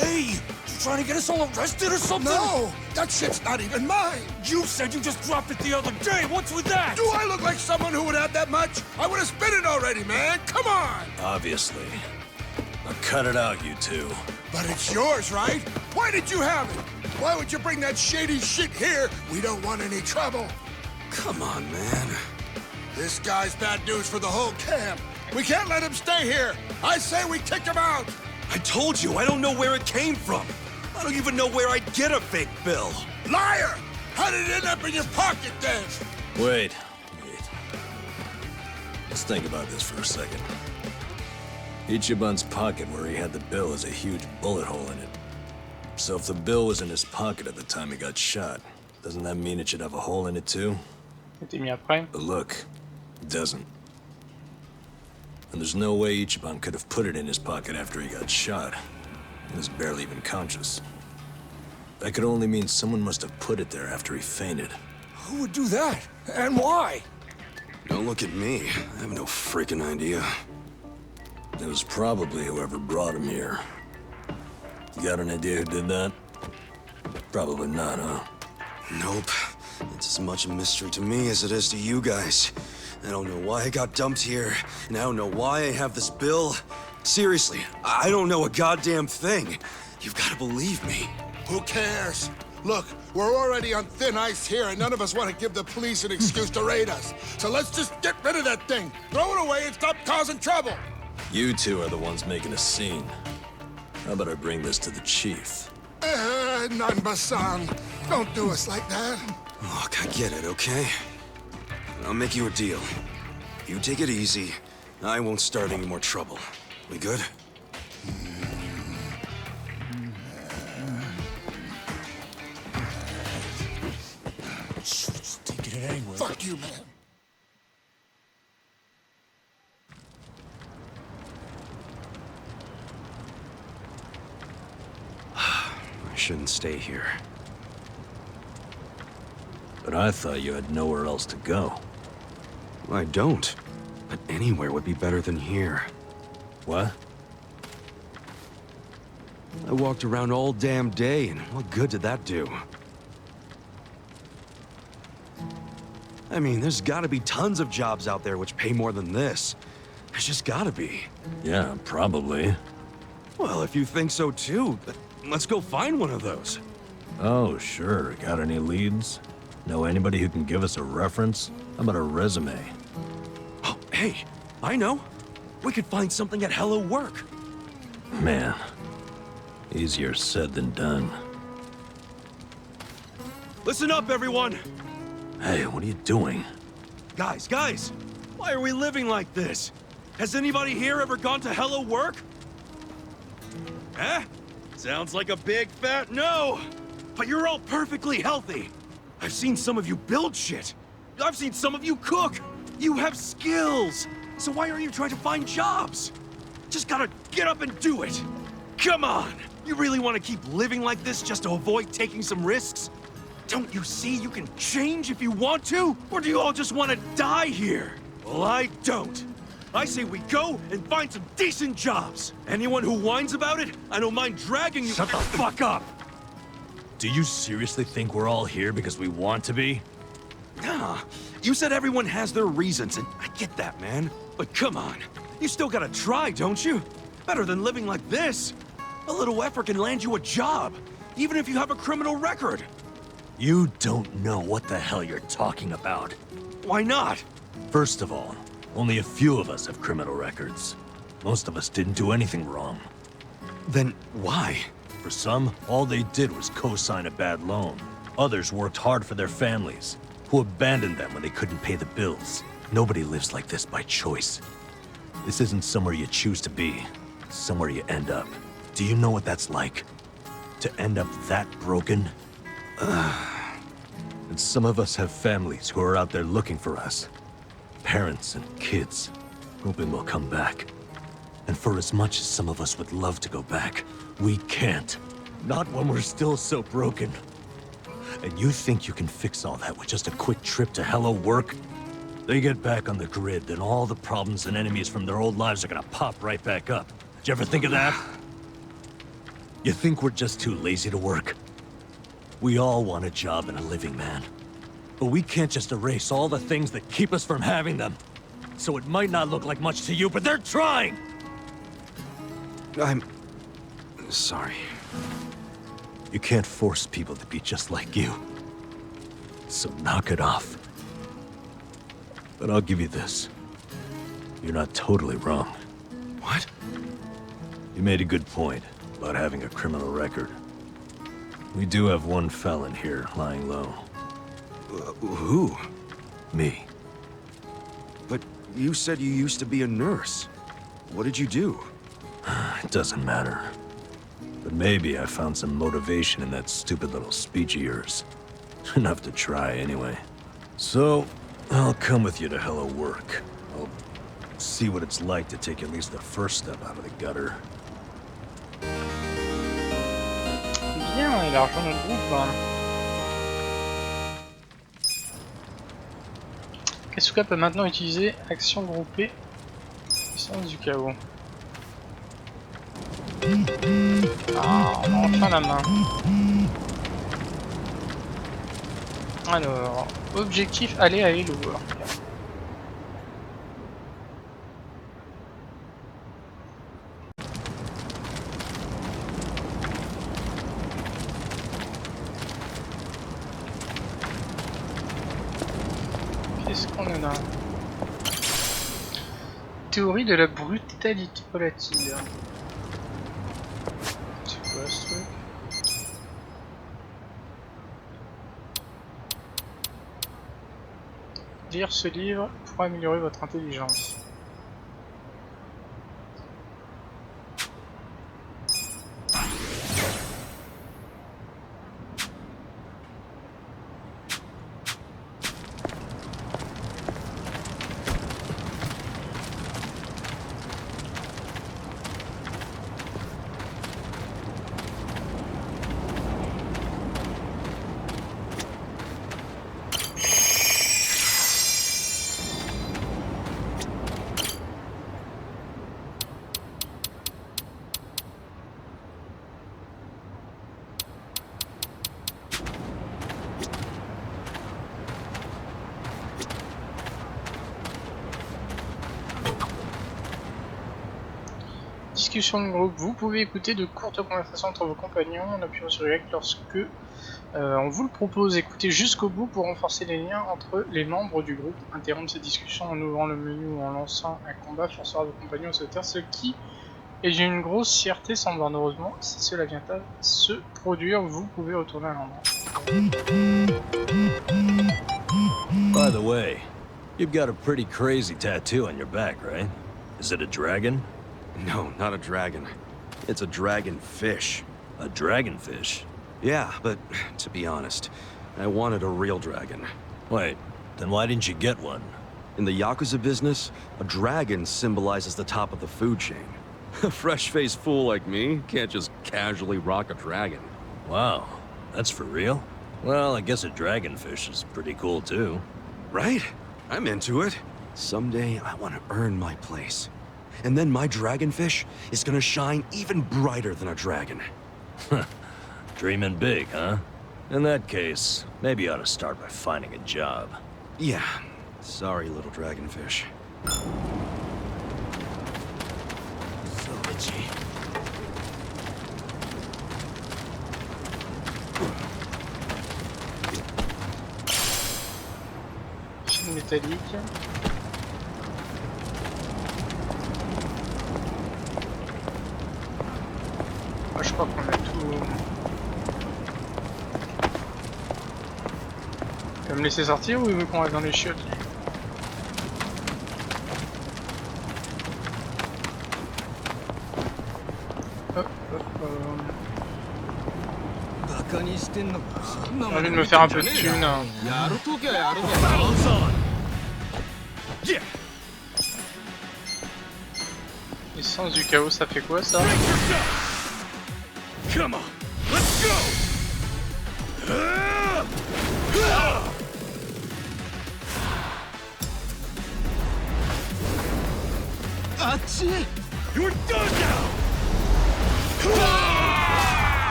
Hey, you trying to get us all arrested or something? No, that shit's not even mine. You said you just dropped it the other day. What's with that? Do I look like someone who would have that much? I would have spent it already, man. Come on. Obviously. Now cut it out, you two. But it's yours, right? Why did you have it? Why would you bring that shady shit here? We don't want any trouble. Come on, man. This guy's bad news for the whole camp. We can't let him stay here. I say we kick him out. I told you, I don't know where it came from. I don't even know where I'd get a fake bill. Liar! How did it end up in your pocket then? Wait. Let's think about this for a second. Ichiban's pocket where he had the bill has a huge bullet hole in it. So if the bill was in his pocket at the time he got shot, doesn't that mean it should have a hole in it too? C'était mis après. But look, it doesn't. And there's no way Ichiban could have put it in his pocket after he got shot. He was barely even conscious. That could only mean someone must have put it there after he fainted. Who would do that? And why? Don't look at me. I have no freaking idea. It was probably whoever brought him here. You got an idea who did that? Probably not, huh? Nope. It's as much a mystery to me as it is to you guys. I don't know why I got dumped here, and I don't know why I have this bill. Seriously, I don't know a goddamn thing. You've got to believe me. Who cares? Look, we're already on thin ice here, and none of us want to give the police an excuse to raid us. So let's just get rid of that thing, throw it away, and stop causing trouble. You two are the ones making a scene. How about I bring this to the chief? Nanba-san, don't do us like that. Look, I get it, okay? I'll make you a deal. You take it easy. I won't start any more trouble. We good? Take it at anywhere. Fuck you, man. I shouldn't stay here. But I thought you had nowhere else to go. I don't. But anywhere would be better than here. What? I walked around all damn day, and what good did that do? I mean, there's gotta be tons of jobs out there which pay more than this. There's just gotta be. Yeah, probably. Well, if you think so too, let's go find one of those. Oh, sure. Got any leads? Know anybody who can give us a reference? How about a resume? Oh, hey, I know. We could find something at Hello Work. Man, easier said than done. Listen up, everyone! Hey, what are you doing? Guys, why are we living like this? Has anybody here ever gone to Hello Work? Eh? Sounds like a big fat no! But you're all perfectly healthy! I've seen some of you build shit! I've seen some of you cook! You have skills! So why aren't you trying to find jobs? Just gotta get up and do it! Come on! You really want to keep living like this just to avoid taking some risks? Don't you see you can change if you want to? Or do you all just want to die here? Well, I don't. I say we go and find some decent jobs. Anyone who whines about it, I don't mind dragging you— Shut the fuck up! Do you seriously think we're all here because we want to be? Nah, you said everyone has their reasons, and I get that, man. But come on, you still gotta try, don't you? Better than living like this. A little effort can land you a job, even if you have a criminal record. You don't know what the hell you're talking about. Why not? First of all, only a few of us have criminal records. Most of us didn't do anything wrong. Then why? For some, all they did was co-sign a bad loan. Others worked hard for their families, who abandoned them when they couldn't pay the bills. Nobody lives like this by choice. This isn't somewhere you choose to be. It's somewhere you end up. Do you know what that's like? To end up that broken? And some of us have families who are out there looking for us. Parents and kids, hoping we'll come back. And for as much as some of us would love to go back, we can't. Not when we're still so broken. And you think you can fix all that with just a quick trip to Hello Work? They get back on the grid, then all the problems and enemies from their old lives are gonna pop right back up. Did you ever think of that? You think we're just too lazy to work? We all want a job and a living, man. But we can't just erase all the things that keep us from having them. So it might not look like much to you, but they're trying! I'm sorry. You can't force people to be just like you. So knock it off. But I'll give you this. You're not totally wrong. What? You made a good point about having a criminal record. We do have one felon here lying low. Who? Me. But you said you used to be a nurse. What did you do? It doesn't matter. But maybe I found some motivation in that stupid little speech of yours. Enough to try, anyway. So, I'll come with you to Hello Work. I'll see what it's like to take at least the first step out of the gutter. Bien, il a rejoint notre groupe. Kasuga peut maintenant utiliser action groupée. Sens du chaos. Ah, on a enfin la main. Alors, objectif aller à Hello. Qu'est-ce qu'on en a? Théorie de la brutalité relative. C'est quoi ce truc? Lire ce livre pour améliorer votre intelligence. Discussion de groupe. Vous pouvez écouter de courtes conversations entre vos compagnons en appuyant sur Y lorsque on vous le propose. Écoutez jusqu'au bout pour renforcer les liens entre les membres du groupe. Interrompre ces discussions en ouvrant le menu ou en lançant un combat forcera vos compagnons à se taire, ce qui est d'une grossièreté sans borne. Heureusement, si cela vient à se produire, vous pouvez retourner à l'endroit. By the way, you've got a pretty crazy tattoo on your back, right? Is it a dragon? No, not a dragon. It's a dragonfish. A dragonfish? Yeah, but to be honest, I wanted a real dragon. Wait, then why didn't you get one? In the Yakuza business, a dragon symbolizes the top of the food chain. A fresh-faced fool like me can't just casually rock a dragon. Wow, that's for real? Well, I guess a dragonfish is pretty cool too. Right? I'm into it. Someday I want to earn my place. And then my dragonfish is gonna shine even brighter than a dragon. Dreaming big, huh? In that case, maybe you ought to start by finding a job. Yeah. Sorry, little dragonfish. So itchy. Chaîne métallique. Je crois qu'on a tout. Tu vas me laisser sortir ou il veut qu'on reste dans les chiottes? Hop, hop, J'ai envie de me faire un peu de thune. Essence du chaos, ça fait quoi ça? Come on, let's go! You're done now!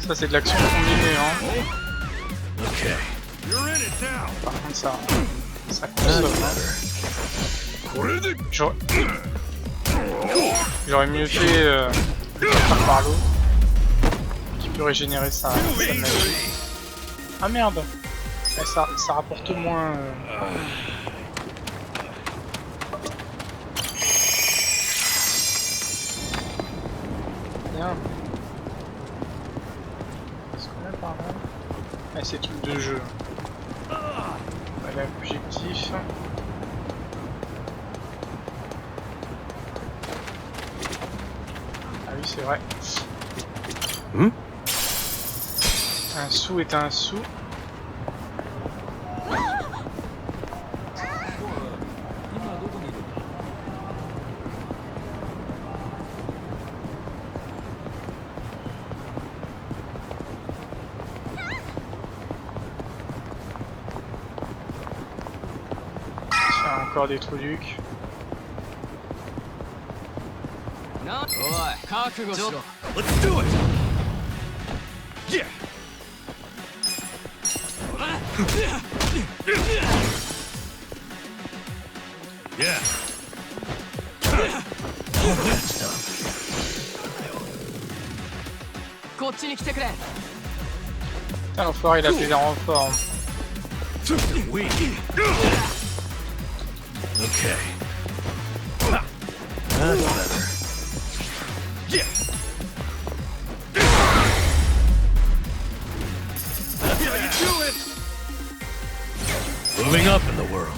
Ça c'est de l'action combinée hein. Okay. You're in it now! Par contre ça consomme. J'aurais mieux fait par l'eau qui peut régénérer sa magie. Ah merde, ça rapporte moins. Bien. Qu'est-ce qu'on a par là? Ah, c'est truc de jeu. Voilà l'objectif. Ah oui, c'est vrai. Un sou est un sou. Encore des trucs. Let's do it! Yeah. Yeah. All that stuff. こっちに来てくれ。 Putain, l'enfoiré, il a fait des renforts. Weak. Okay. That's better. Yeah. That's how you do it. Moving up in the world.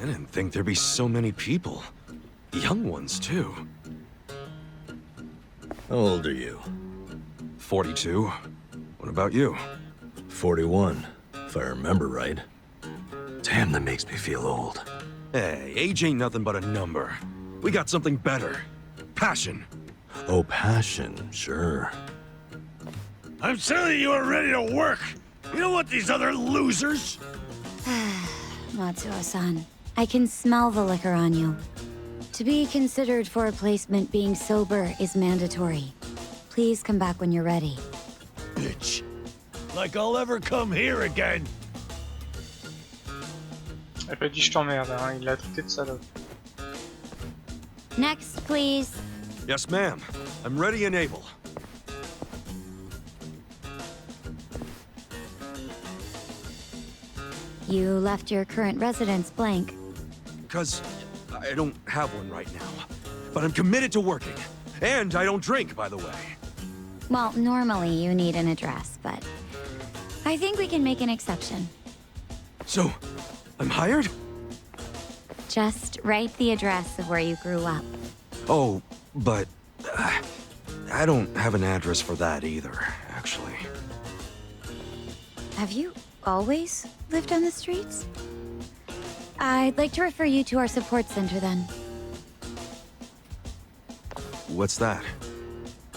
I didn't think there'd be so many people. Young ones, too. How old are you? 42. What about you? 41, if I remember right. Damn, that makes me feel old. Hey, age ain't nothing but a number. We got something better. Passion. Oh, passion, sure. I'm telling you, are ready to work. You don't want these other losers. Matsuo-san, I can smell the liquor on you. To be considered for a placement, being sober is mandatory. Please come back when you're ready. Bitch. Like I'll ever come here again. Il a pas dit je t'emmerde, hein, il l'a traité de salope. Next, please. Yes, ma'am. I'm ready and able. You left your current residence blank. Because I don't have one right now. But I'm committed to working. And I don't drink, by the way. Well, normally you need an address, but I think we can make an exception. So, I'm hired? Just write the address of where you grew up. Oh, but I don't have an address for that either, actually. Have you always lived on the streets? I'd like to refer you to our support center then. What's that?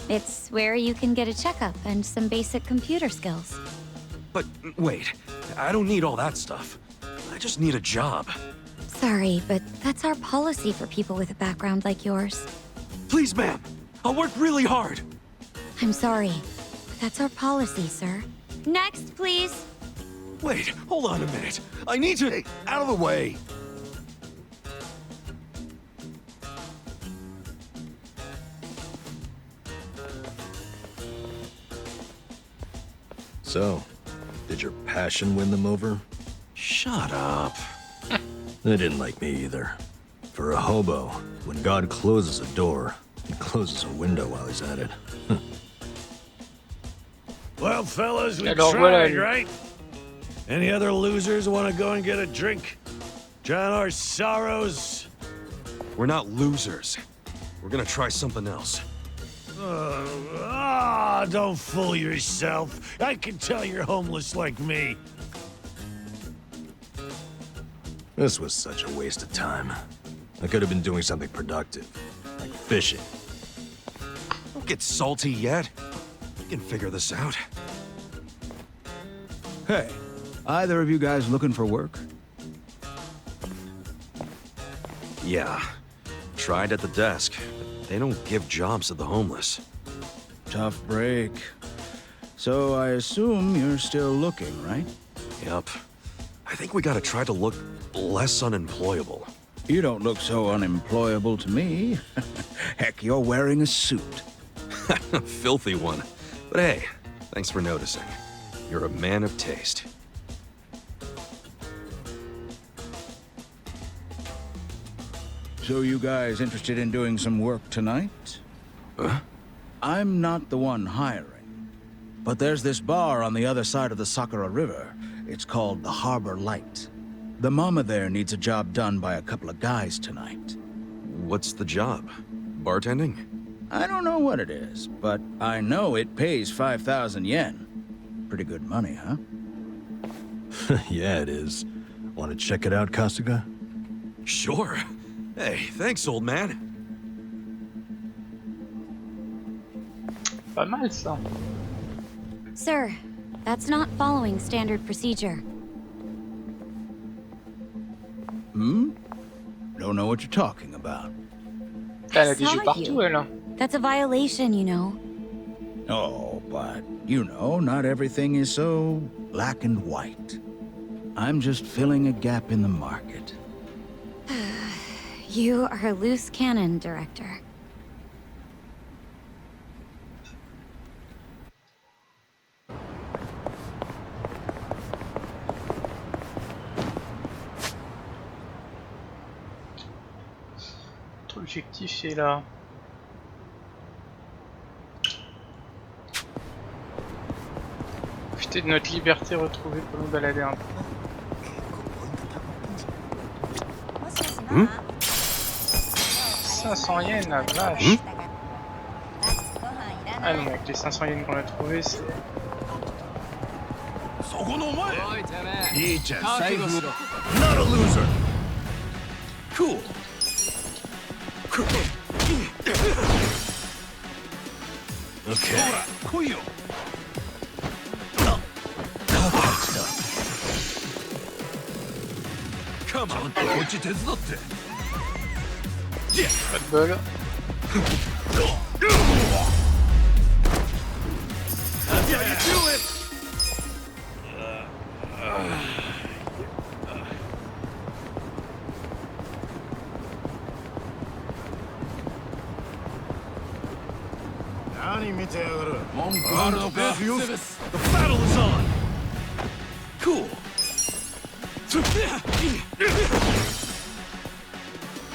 It's where you can get a checkup and some basic computer skills. But wait, I don't need all that stuff. I just need a job. Sorry, but that's our policy for people with a background like yours. Please, ma'am. I'll work really hard. I'm sorry, but that's our policy, sir. Next, please. Wait, hold on a minute. I need to... Hey, out of the way. So, did your passion win them over? Shut up. They didn't like me either. For a hobo, when God closes a door, he closes a window while he's at it. Well, fellas, we Alors, tried, voilà. right? Any other losers want to go and get a drink? Drown our sorrows? We're not losers. We're gonna try something else. Don't fool yourself. I can tell you're homeless like me. This was such a waste of time. I could have been doing something productive, like fishing. Don't get salty yet. We can figure this out. Hey, either of you guys looking for work? Yeah. Tried at the desk, but they don't give jobs to the homeless. Tough break. So I assume you're still looking, right? Yep. I think we gotta try to look less unemployable. You don't look so unemployable to me. Heck, you're wearing a suit. A filthy one. But hey, thanks for noticing. You're a man of taste. So you guys interested in doing some work tonight? Huh? I'm not the one hiring. But there's this bar on the other side of the Sakura River. It's called the Harbor Light. The mama there needs a job done by a couple of guys tonight. What's the job? Bartending? I don't know what it is, but I know it pays 5,000 yen. Pretty good money, huh? Yeah, it is. Want to check it out, Kasuga? Sure. Hey, thanks, old man. Pas mal ça. Sir, that's not following standard procedure. Don't know what you're talking about. Elle a des jeux partout, elle. That's a violation, you know. Oh, but, you know, not everything is so black and white. I'm just filling a gap in the market. You are a loose cannon, Director. L'objectif est là. Profiter de notre liberté retrouvée pour nous balader un peu. 500 yens, la vache. Ah non, avec les 500 yens qu'on a trouvé, c'est... Not a loser. Cool. Okay. Come on. Pas de bol. That's how you do it. The battle is on. Cool.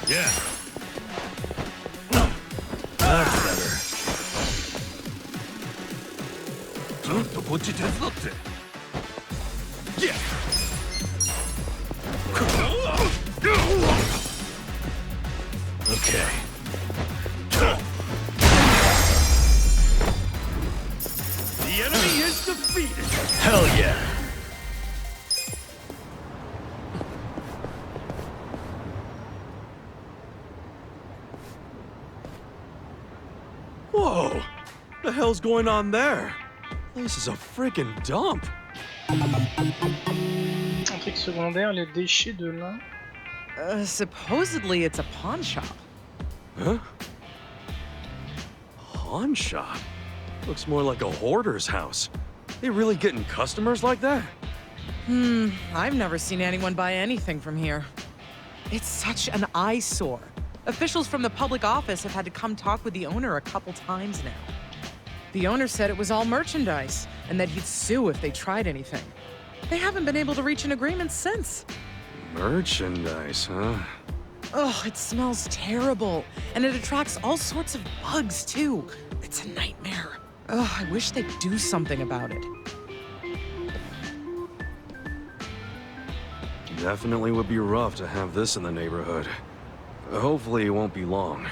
Yeah. That's better. ちょっとこっち手伝って。Yeah. Okay. The enemy is defeated. Hell yeah. Whoa! The hell's going on there? This is a freaking dump. Intrigue secondaire, les déchets de l'un. Supposedly it's a pawn shop. Huh? Pawn shop? Looks more like a hoarder's house. They really getting customers like that? I've never seen anyone buy anything from here. It's such an eyesore. Officials from the public office have had to come talk with the owner a couple times now. The owner said it was all merchandise, and that he'd sue if they tried anything. They haven't been able to reach an agreement since. Merchandise, huh? Oh, it smells terrible, and it attracts all sorts of bugs, too. It's a nightmare. Oh, I wish they'd do something about it. Definitely would be rough to have this in the neighborhood. Hopefully it won't be long.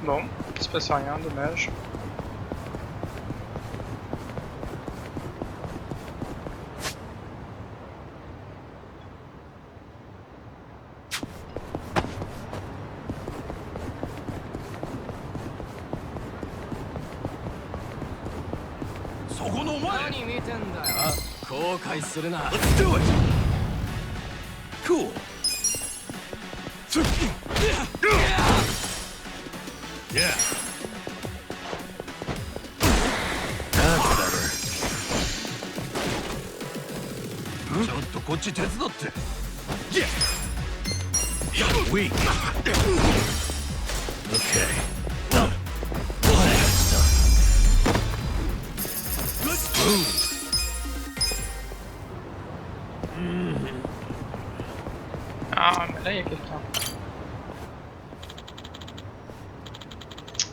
Bon, il se passe rien, dommage. Let's do it. Cool. Yeah. That's better. ちょっとこっち手伝って。Yeah. Weak. Okay. Good. Ah, mais là il y a quelqu'un.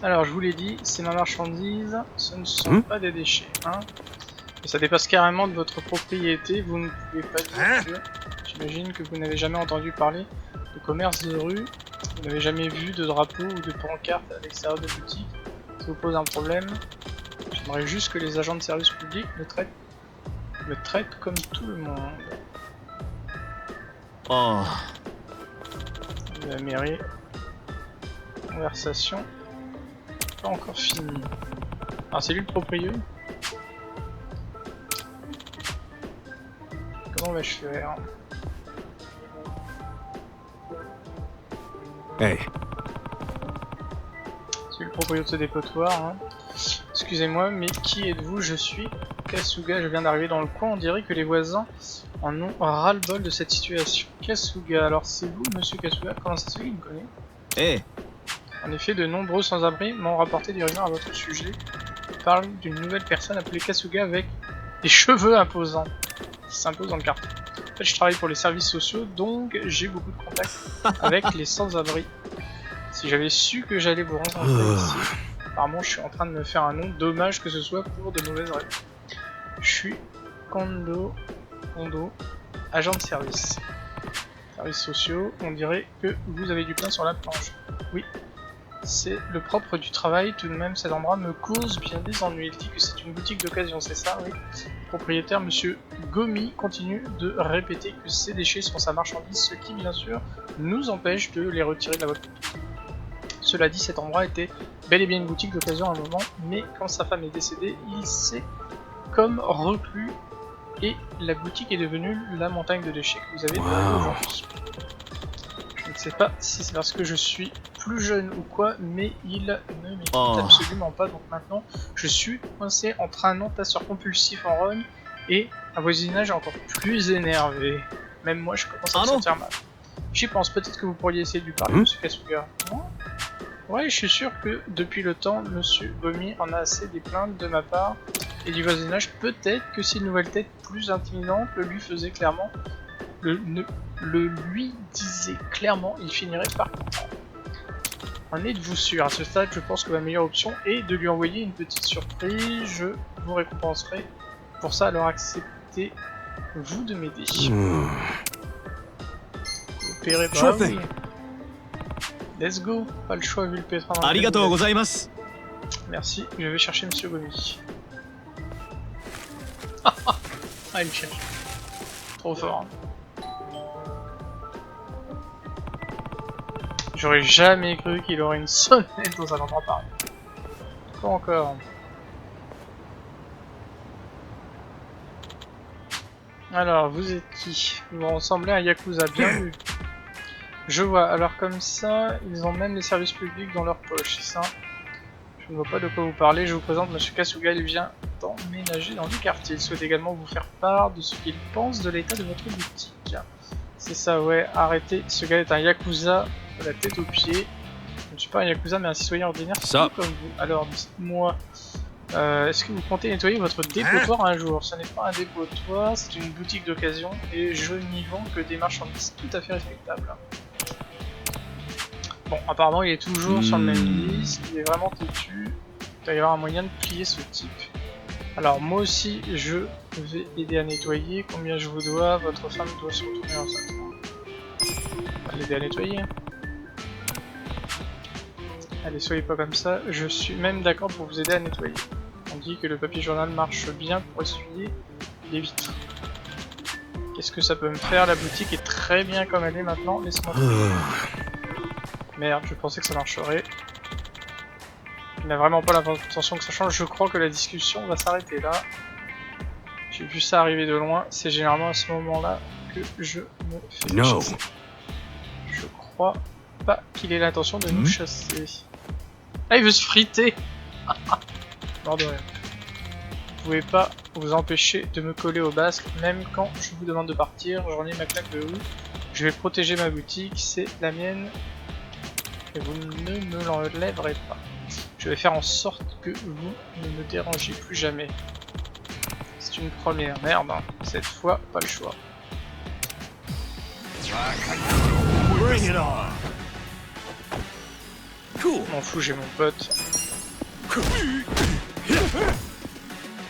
Alors je vous l'ai dit, c'est ma marchandise, ce ne sont pas des déchets, hein. Et ça dépasse carrément de votre propriété, vous ne pouvez pas dire que... J'imagine que vous n'avez jamais entendu parler de commerce de rue, vous n'avez jamais vu de drapeau ou de pancarte à l'extérieur de boutique. Ça vous pose un problème. J'aimerais juste que les agents de service public me traitent comme tout le monde. Oh. La mairie. Conversation. Pas encore fini. Alors c'est lui le propriétaire. Comment vais-je faire? Hey. C'est lui le propriétaire de ce dépotoir. Hein. Excusez-moi, mais qui êtes-vous? Je suis Kasuga, je viens d'arriver dans le coin. On dirait que les voisins en ont ras-le-bol de cette situation. Kasuga, alors c'est vous, monsieur Kasuga? Comment ça se fait qu'il me connaît? Hey. En effet, de nombreux sans-abri m'ont rapporté des rumeurs à votre sujet. Ils parlent d'une nouvelle personne appelée Kasuga avec des cheveux imposants qui s'impose dans le quartier. En fait, je travaille pour les services sociaux, donc j'ai beaucoup de contacts avec les sans-abri. Si j'avais su que j'allais vous rencontrer ici, apparemment je suis en train de me faire un nom, dommage que ce soit pour de mauvaises raisons. Je suis Kondo, agent de service. Services sociaux, on dirait que vous avez du pain sur la planche. Oui, c'est le propre du travail, tout de même cet endroit me cause bien des ennuis. Il dit que c'est une boutique d'occasion, c'est ça, oui. Le propriétaire, monsieur Gomi, continue de répéter que ces déchets sont sa marchandise, ce qui bien sûr nous empêche de les retirer de la voiture. Cela dit, cet endroit était bel et bien une boutique d'occasion à un moment, mais quand sa femme est décédée, il s'est comme reclus et la boutique est devenue la montagne de déchets que vous avez aujourd'hui. Je ne sais pas si c'est parce que je suis plus jeune ou quoi, mais il ne m'écoute absolument pas, donc maintenant je suis coincé entre un entasseur compulsif en rogne et un voisinage encore plus énervé. Même moi je commence à me sentir mal. J'y pense, peut-être que vous pourriez essayer de lui parler, monsieur Kasuga. Ouais, je suis sûr que depuis le temps, monsieur Gomi en a assez des plaintes de ma part et du voisinage. Peut-être que si une nouvelle tête plus intimidante le lui faisait clairement, le lui disait clairement, il finirait par comprendre. En êtes-vous sûr? À ce stade, je pense que ma meilleure option est de lui envoyer une petite surprise. Je vous récompenserai pour ça, alors acceptez-vous de m'aider. Coopérez pas, oui. Let's go, pas le choix vu le pétrin dans le Merci, je vais chercher monsieur Gomi. Ah, il me cherche. Trop fort. Hein. J'aurais jamais cru qu'il aurait une sonnette dans un endroit pareil. Quoi encore? Alors, vous êtes qui? Vous ressemblez à un Yakuza, bien vu. Je vois, alors comme ça, ils ont même les services publics dans leur poche, c'est ça? Je ne vois pas de quoi vous parlez, je vous présente monsieur Kasuga, il vient d'emménager dans le quartier. Il souhaite également vous faire part de ce qu'il pense de l'état de votre boutique. C'est ça, ouais, arrêtez, ce gars est un Yakuza de la tête aux pieds. Je ne suis pas un Yakuza, mais un citoyen ordinaire comme vous. Alors, dites-moi, est-ce que vous comptez nettoyer votre dépotoir un jour? Ce n'est pas un dépotoir, c'est une boutique d'occasion, et je n'y vends que des marchandises tout à fait respectables. Bon, apparemment il est toujours sur le même liste, il est vraiment têtu, il doit y avoir un moyen de plier ce type. Alors moi aussi je vais aider à nettoyer, combien je vous dois? Votre femme doit se retourner enceinte. On va l'aider à nettoyer. Allez, soyez pas comme ça, je suis même d'accord pour vous aider à nettoyer. On dit que le papier journal marche bien pour essuyer les vitres. Qu'est-ce que ça peut me faire? La boutique est très bien comme elle est maintenant, laisse-moi. Merde, je pensais que ça marcherait. Il n'a vraiment pas l'intention que ça change, je crois que la discussion va s'arrêter là. J'ai vu ça arriver de loin, c'est généralement à ce moment-là que je me fais chasser. Je crois pas qu'il ait l'intention de nous chasser. Ah, il veut se friter. Mort de rien. Vous pouvez pas vous empêcher de me coller au basque, même quand je vous demande de partir, j'en ai ma claque de houx. Je vais protéger ma boutique, c'est la mienne. Et vous ne me l'enlèverez pas. Je vais faire en sorte que vous ne me dérangiez plus jamais. C'est une première, merde, hein. Cette fois, pas le choix. Bring it on. Cool. M'en fous, j'ai mon pote.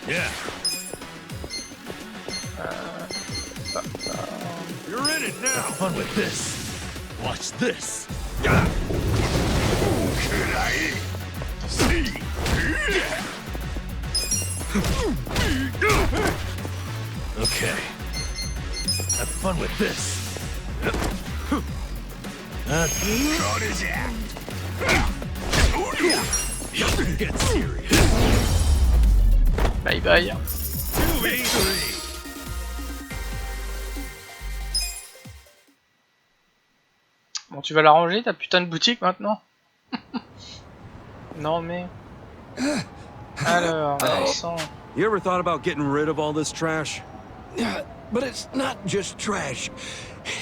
Yeah. You're in it now. Have fun with this. Watch this. Can I see? Okay. Have fun with this. What is that? Get serious. Bye bye. Bon, tu vas la ranger ta putain de boutique maintenant? Non mais... Alors, Vincent... You ever thought about getting rid of all this trash? But it's not just trash.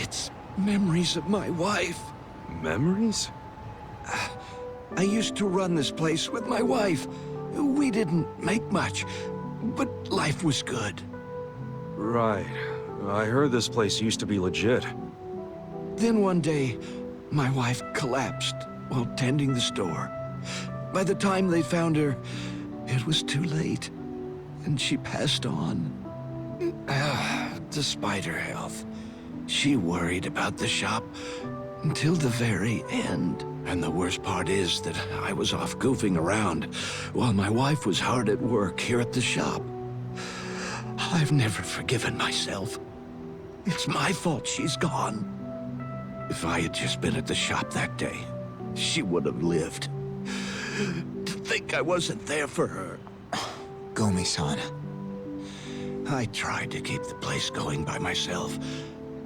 It's memories of my wife. Memories? I used to run this place with my wife. We didn't make much, but life was good. Right. I heard this place used to be legit. Then one day, my wife collapsed while tending the store. By the time they found her, it was too late, and she passed on. Despite her health, she worried about the shop until the very end. And the worst part is that I was off goofing around while my wife was hard at work here at the shop. I've never forgiven myself. It's my fault she's gone. If I had just been at the shop that day, she would have lived. To think I wasn't there for her. Gomi-san. I tried to keep the place going by myself,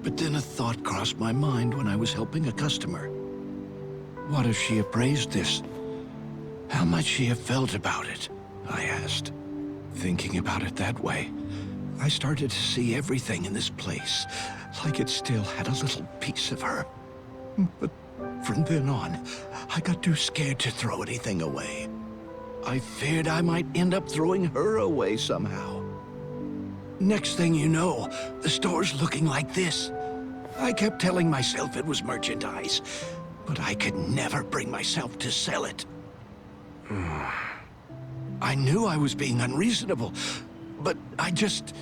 but then a thought crossed my mind when I was helping a customer. What if she appraised this? How might she have felt about it? I asked. Thinking about it that way, I started to see everything in this place like it still had a little piece of her. But from then on, I got too scared to throw anything away. I feared I might end up throwing her away somehow. Next thing you know, the store's looking like this. I kept telling myself it was merchandise, but I could never bring myself to sell it. I knew I was being unreasonable, but I just...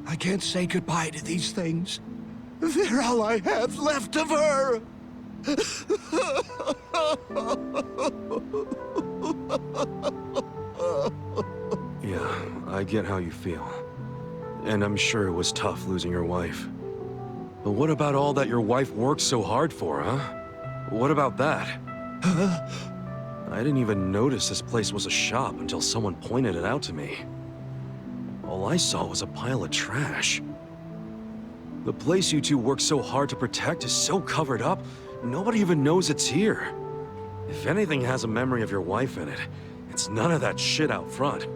I can't say goodbye to these things. They're all I have left of her! Yeah, I get how you feel. And I'm sure it was tough losing your wife. But what about all that your wife worked so hard for, huh? What about that? I didn't even notice this place was a shop until someone pointed it out to me. All I saw was a pile of trash. The place you two worked so hard to protect is so covered up, nobody even knows it's here. If anything has a memory of your wife in it, it's none of that shit out front.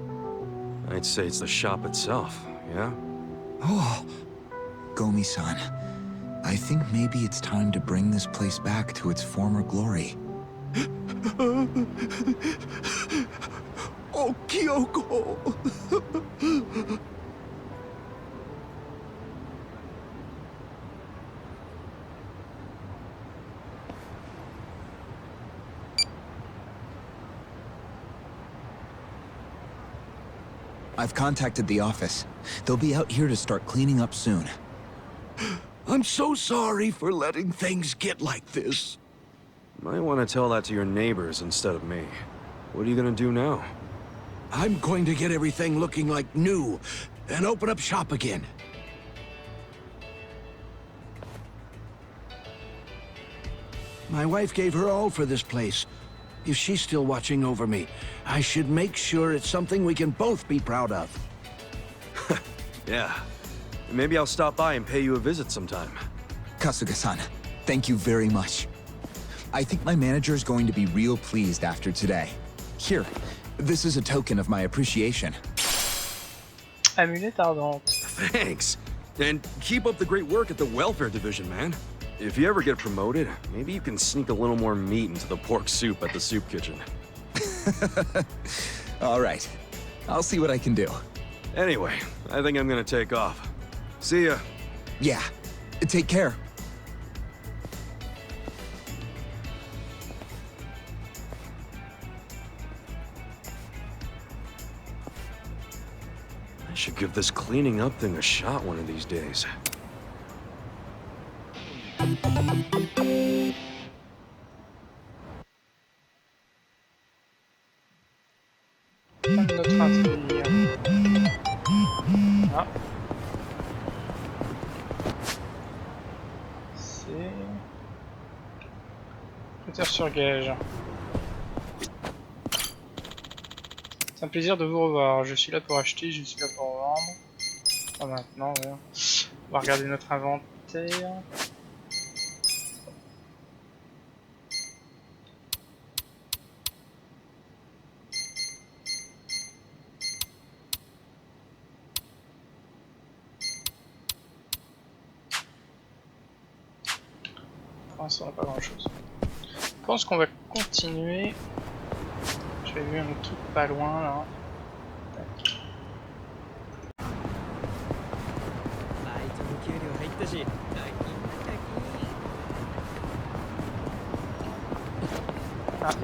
I'd say it's the shop itself, yeah? Oh, Gomi-san. I think maybe it's time to bring this place back to its former glory. Oh, Kyoko! I've contacted the office. They'll be out here to start cleaning up soon. I'm so sorry for letting things get like this. Might want to tell that to your neighbors instead of me. What are you gonna do now? I'm going to get everything looking like new and open up shop again. My wife gave her all for this place. If she's still watching over me, I should make sure it's something we can both be proud of. Yeah. Maybe I'll stop by and pay you a visit sometime. Kasuga-san, thank you very much. I think my manager's going to be real pleased after today. Here, this is a token of my appreciation. Amulette ardente. Thanks. And keep up the great work at the welfare division, man. If you ever get promoted, maybe you can sneak a little more meat into the pork soup at the soup kitchen. All right. I'll see what I can do. Anyway, I think I'm gonna take off. See ya. Yeah. Take care. should give this cleaning up thing a shot one of these days. Notre intrigue. Ah. C'est... Prêteur sur gage. C'est un plaisir de vous revoir. Je suis là pour acheter, je suis là pour vendre. Pas maintenant, ouais. On va regarder notre inventaire. Pour l'instant, on n'a pas grand chose. Je pense qu'on va continuer. J'avais vu un truc pas loin là. Tac.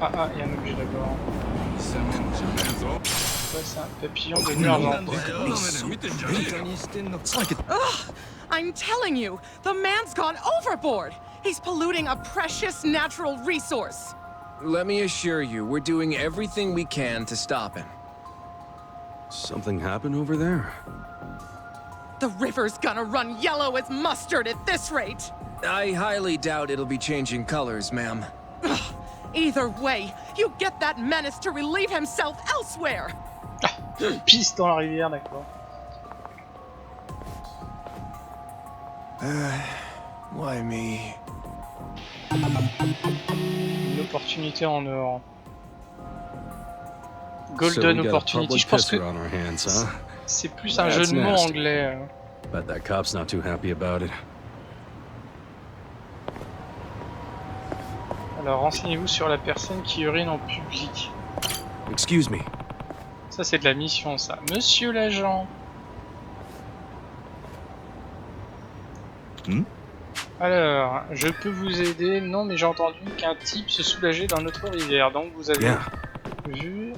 Ah, il y a un objet d'abord. Ouais, c'est un papillon de nuage. I'm telling you, the man's gone overboard! He's polluting a precious natural resource! Let me assure you, we're doing everything we can to stop him. Something happened over there? The river's gonna run yellow as mustard at this rate! I highly doubt it'll be changing colors, ma'am. Either way, you get that menace to relieve himself elsewhere! Pisse dans la rivière, d'accord. Why me? Une opportunité en or. Golden opportunity. Je pense que c'est plus un jeu de mots anglais. Bet that cop's not too happy about it. Alors renseignez-vous sur la personne qui urine en public. Excuse me. Ça c'est de la mission ça. Monsieur l'agent. Alors, je peux vous aider? Non, mais j'ai entendu qu'un type se soulageait dans notre rivière. Donc vous avez vu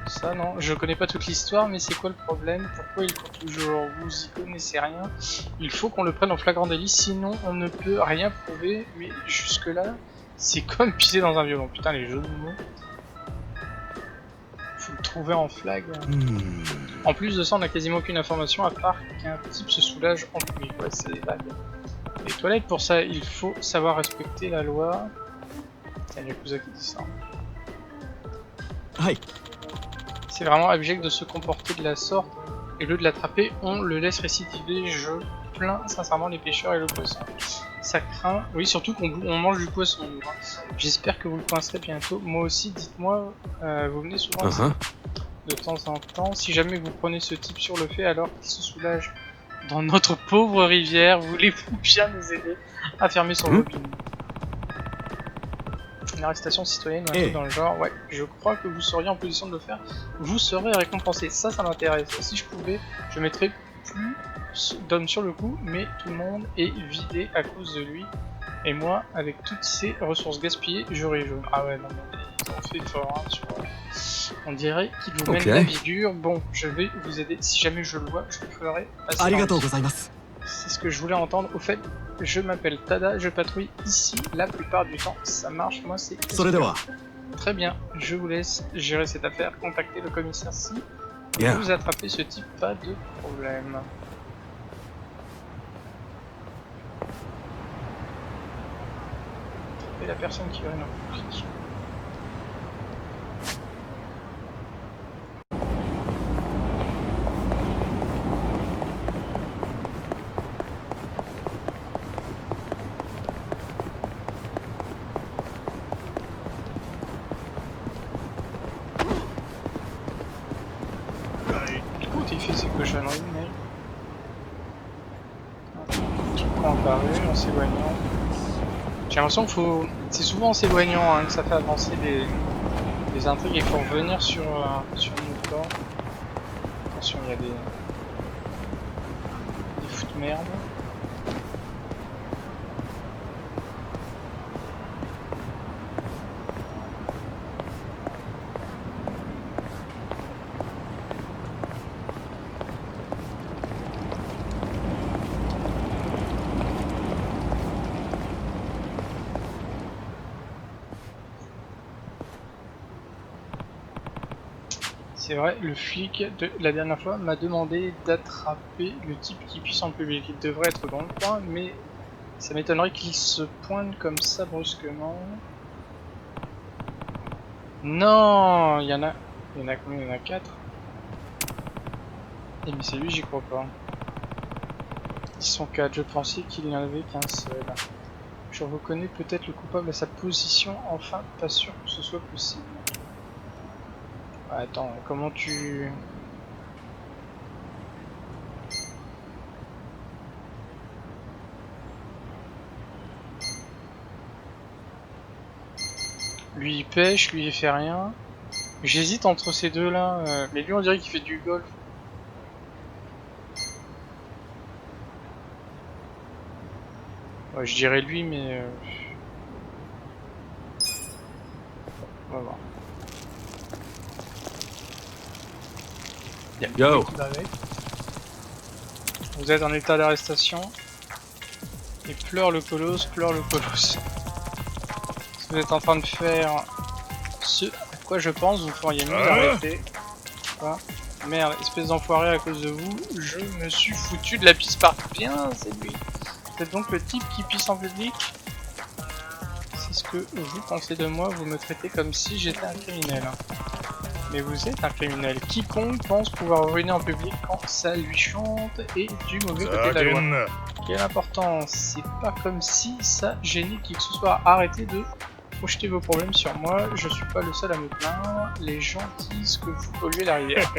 ça? Non, je connais pas toute l'histoire, mais c'est quoi le problème? Pourquoi il court toujours? Vous y connaissez rien? Il faut qu'on le prenne en flagrant délit, sinon on ne peut rien prouver. Mais jusque là, c'est comme pisser dans un violon. Putain, les jeux de mots. Faut le trouver en flag. En plus de ça, on n'a quasiment aucune information à part qu'un type se soulage en public. Ouais, c'est vague. Les toilettes, pour ça, il faut savoir respecter la loi. C'est un Yakuza qui dit ça. C'est vraiment abject de se comporter de la sorte. Et au lieu de l'attraper, on le laisse récidiver. Je plains sincèrement les pêcheurs et le poisson. Ça craint. Oui, surtout qu'on mange du poisson. J'espère que vous le coincerez bientôt. Moi aussi, dites-moi, vous venez souvent de temps en temps. Si jamais vous prenez ce type sur le fait alors qu'il se soulage dans notre pauvre rivière, voulez-vous bien nous aider à fermer son robinet? Une arrestation citoyenne ou un truc dans le genre, ouais, je crois que vous seriez en position de le faire, vous serez récompensé, ça m'intéresse. Si je pouvais, je mettrais plus d'hommes sur le coup, mais tout le monde est vidé à cause de lui, et moi, avec toutes ces ressources gaspillées, j'aurais jaune. Ah ouais, non mais ils ont fait fort, hein, sur... On dirait qu'il vous mène la figure. Bon, je vais vous aider. Si jamais je le vois, je le ferai passer. C'est ce que je voulais entendre. Au fait, je m'appelle Tada, je patrouille ici la plupart du temps. Ça marche, moi c'est... Très bien, je vous laisse gérer cette affaire. Contactez le commissaire si vous attrapez ce type, pas de problème. Attrapez la personne qui urine en public. Il fait ses cochonneries, mais... Tout prend apparu en s'éloignant. J'ai l'impression qu'il faut... C'est souvent en s'éloignant hein, que ça fait avancer les intrigues et qu'il faut revenir sur nos corps. Attention, il y a des fous de merde. C'est vrai, le flic de la dernière fois m'a demandé d'attraper le type qui pisse en public. Il devrait être dans le coin, mais ça m'étonnerait qu'il se pointe comme ça brusquement. Non, il y en a combien? Il y en a 4. Et mais c'est lui, j'y crois pas. Ils sont 4, je pensais qu'il n'y en avait qu'un seul. Je reconnais peut-être le coupable à sa position, enfin pas sûr que ce soit possible. Attends, comment tu... Lui il pêche, lui il fait rien. J'hésite entre ces deux là, mais lui on dirait qu'il fait du golf. Ouais, je dirais lui, mais... On va voir. Yo. Vous êtes en état d'arrestation. Et pleure le colosse, pleure le colosse. Si vous êtes en train de faire ce à quoi je pense, vous feriez mieux d'arrêter. Quoi? Merde, espèce d'enfoiré, à cause de vous, je me suis foutu de la pisse par bien, c'est lui. C'est donc le type qui pisse en public. C'est ce que vous pensez de moi, vous me traitez comme si j'étais un criminel. Mais vous êtes un criminel. Quiconque pense pouvoir ruiner en public quand ça lui chante est du mauvais côté de la loi. Quelle importance, c'est pas comme si ça gênait qui que ce soit. Arrêtez de projeter vos problèmes sur moi, je suis pas le seul à me plaindre. Les gens disent que vous polluez la rivière.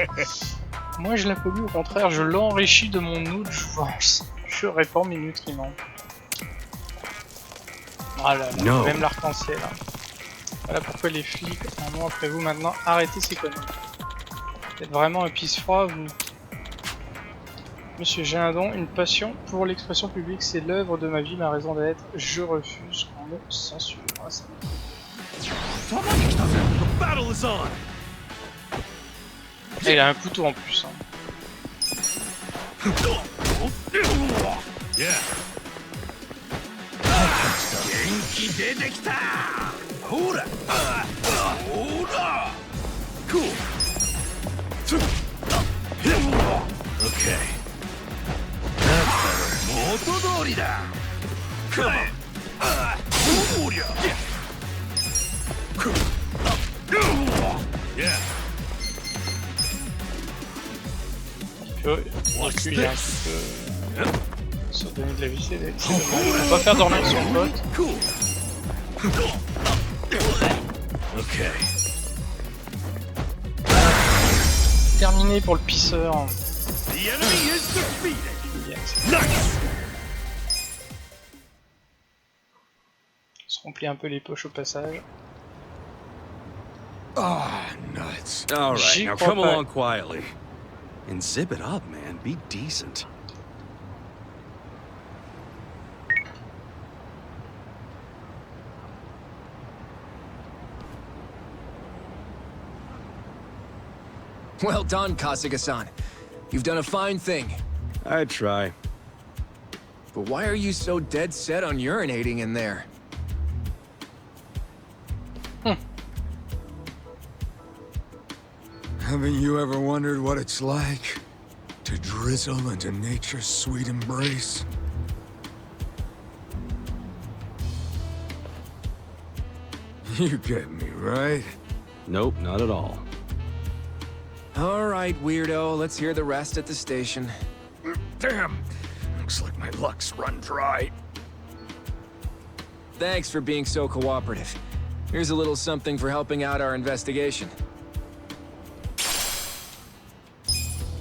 Moi je la pollue, au contraire, je l'enrichis de mon eau de jouvence. Je répands mes nutriments. Voilà, même l'arc-en-ciel. Voilà pourquoi les flics en ont après vous maintenant. Arrêtez ces conneries. Vous êtes vraiment un pisse-froid, vous. Monsieur, j'ai un don, une passion pour l'expression publique. C'est l'œuvre de ma vie, ma raison d'être. Je refuse qu'on me censure. Ah, ça me... il a un couteau en plus. Hein. Yeah. Cool. Okay. Yeah. Reculer un petit peu. Se donner de la vie, c'est dommage. On va pas faire dormir son pote. Ok. Terminé pour le pisseur. On se remplit un peu les poches au passage. Ah, nuts. All right, now come along quietly. And zip it up, man. Be decent. Well done, Kasuga-san. You've done a fine thing. I'd try. But why are you so dead set on urinating in there? Haven't you ever wondered what it's like to drizzle into nature's sweet embrace? You get me, right? Nope, not at all. All right, weirdo. Let's hear the rest at the station. Damn! Looks like my luck's run dry. Thanks for being so cooperative. Here's a little something for helping out our investigation.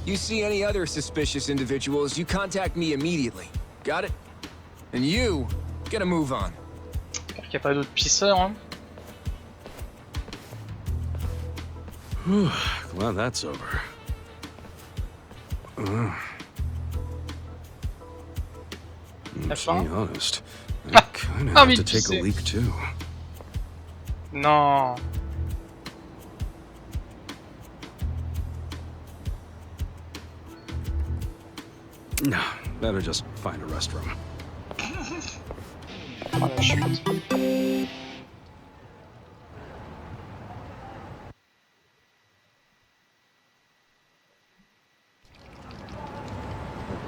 You see any other suspicious individuals, you contact me immediately. Got it? And you, get a move on. J'espère qu'il n'y a pas d'autres pisseurs, hein. Glad that's over. To be honest, I kind of have to take a leak too. Non. No, better just find a restroom. Oh la chute.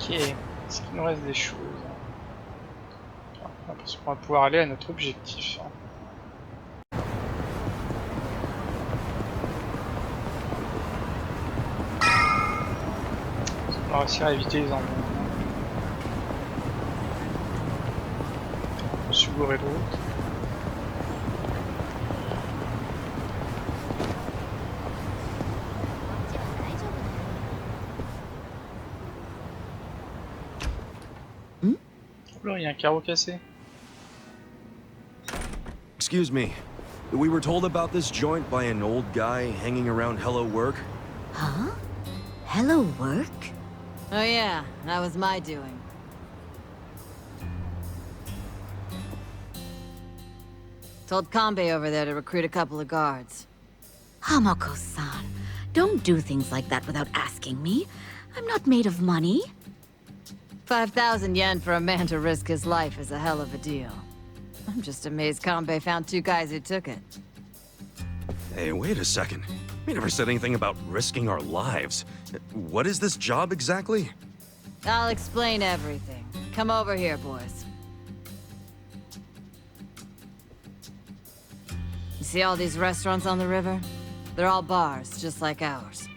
Ok, est-ce qu'il nous reste des choses? J'ai l'impression qu'on va pouvoir aller à notre objectif. On va réussir à éviter les embrouilles. Je me suis gouré de route. Il y a un carreau cassé. Excuse me. We were told about this joint by an old guy hanging around Hello Work. Huh? Hello Work? Oh yeah, that was my doing. Told Kanbei over there to recruit a couple of guards. Hamako-san, don't do things like that without asking me. I'm not made of money. 5,000 yen for a man to risk his life is a hell of a deal. I'm just amazed Kanbei found 2 guys who took it. Hey, wait a second. We never said anything about risking our lives. What is this job exactly? I'll explain everything. Come over here, boys. You see all these restaurants on the river? They're all bars, just like ours.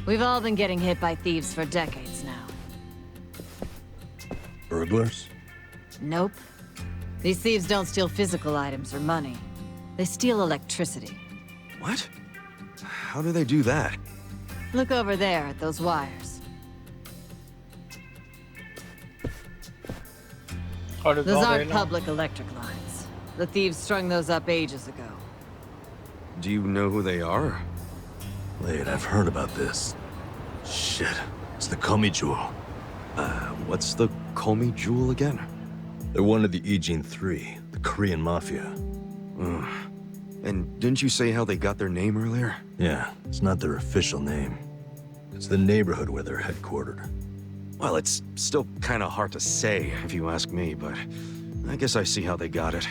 We've all been getting hit by thieves for decades now. Burglars? Nope. These thieves don't steal physical items or money. They steal electricity. What? How do they do that? Look over there at those wires. Those aren't public electric lines. The thieves strung those up ages ago. Do you know who they are? Wait, I've heard about this. Shit, it's the Komi Jewel. What's the Komi Jewel again? They're one of the Ijin 3, the Korean Mafia. And didn't you say how they got their name earlier? Yeah, it's not their official name. It's the neighborhood where they're headquartered. Well, it's still kind of hard to say, if you ask me, but I guess I see how they got it.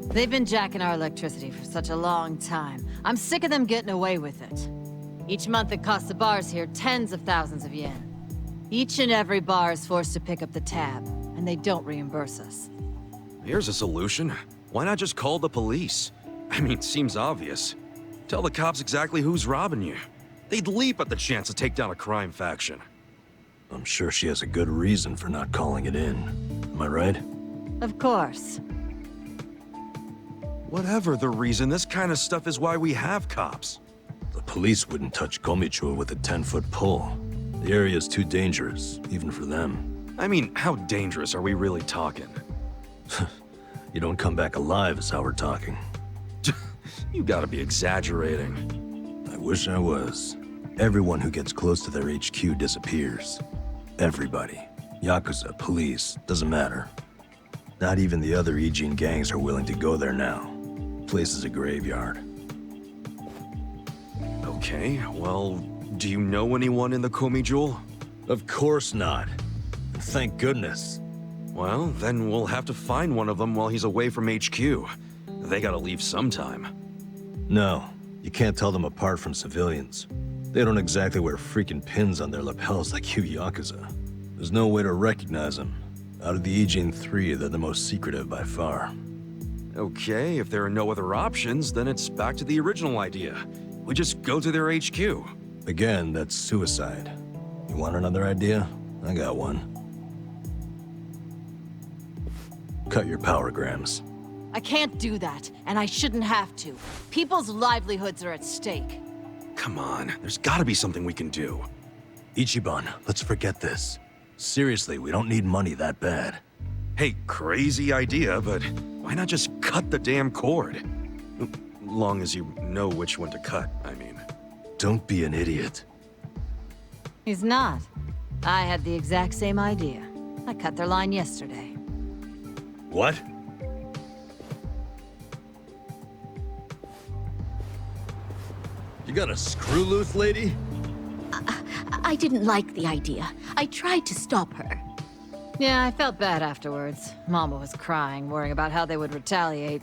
They've been jacking our electricity for such a long time. I'm sick of them getting away with it. Each month it costs the bars here tens of thousands of yen. Each and every bar is forced to pick up the tab, and they don't reimburse us. Here's a solution. Why not just call the police? I mean, it seems obvious. Tell the cops exactly who's robbing you. They'd leap at the chance to take down a crime faction. I'm sure she has a good reason for not calling it in. Am I right? Of course. Whatever the reason, this kind of stuff is why we have cops. The police wouldn't touch Komichua with a 10-foot pole. The area's too dangerous, even for them. I mean, how dangerous are we really talking? You don't come back alive is how we're talking. You gotta be exaggerating. I wish I was. Everyone who gets close to their HQ disappears. Everybody. Yakuza, police, doesn't matter. Not even the other Ijin gangs are willing to go there now. The place is a graveyard. Okay, well, do you know anyone in the Komi Jewel? Of course not. Thank goodness. Well, then we'll have to find one of them while he's away from HQ. They gotta leave sometime. No, you can't tell them apart from civilians. They don't exactly wear freaking pins on their lapels like you Yakuza. There's no way to recognize them. Out of the Ijin 3, they're the most secretive by far. Okay, if there are no other options, then it's back to the original idea. We just go to their HQ. Again, that's suicide. You want another idea? I got one. Cut your powergrams. I can't do that, and I shouldn't have to. People's livelihoods are at stake. Come on, there's gotta be something we can do. Ichiban, let's forget this. Seriously, we don't need money that bad. Hey, crazy idea, but why not just cut the damn cord? Long as you know which one to cut, I mean. Don't be an idiot. He's not. I had the exact same idea. I cut their line yesterday. What? You got a screw loose, lady? I didn't like the idea. I tried to stop her. Yeah, I felt bad afterwards. Mama was crying, worrying about how they would retaliate.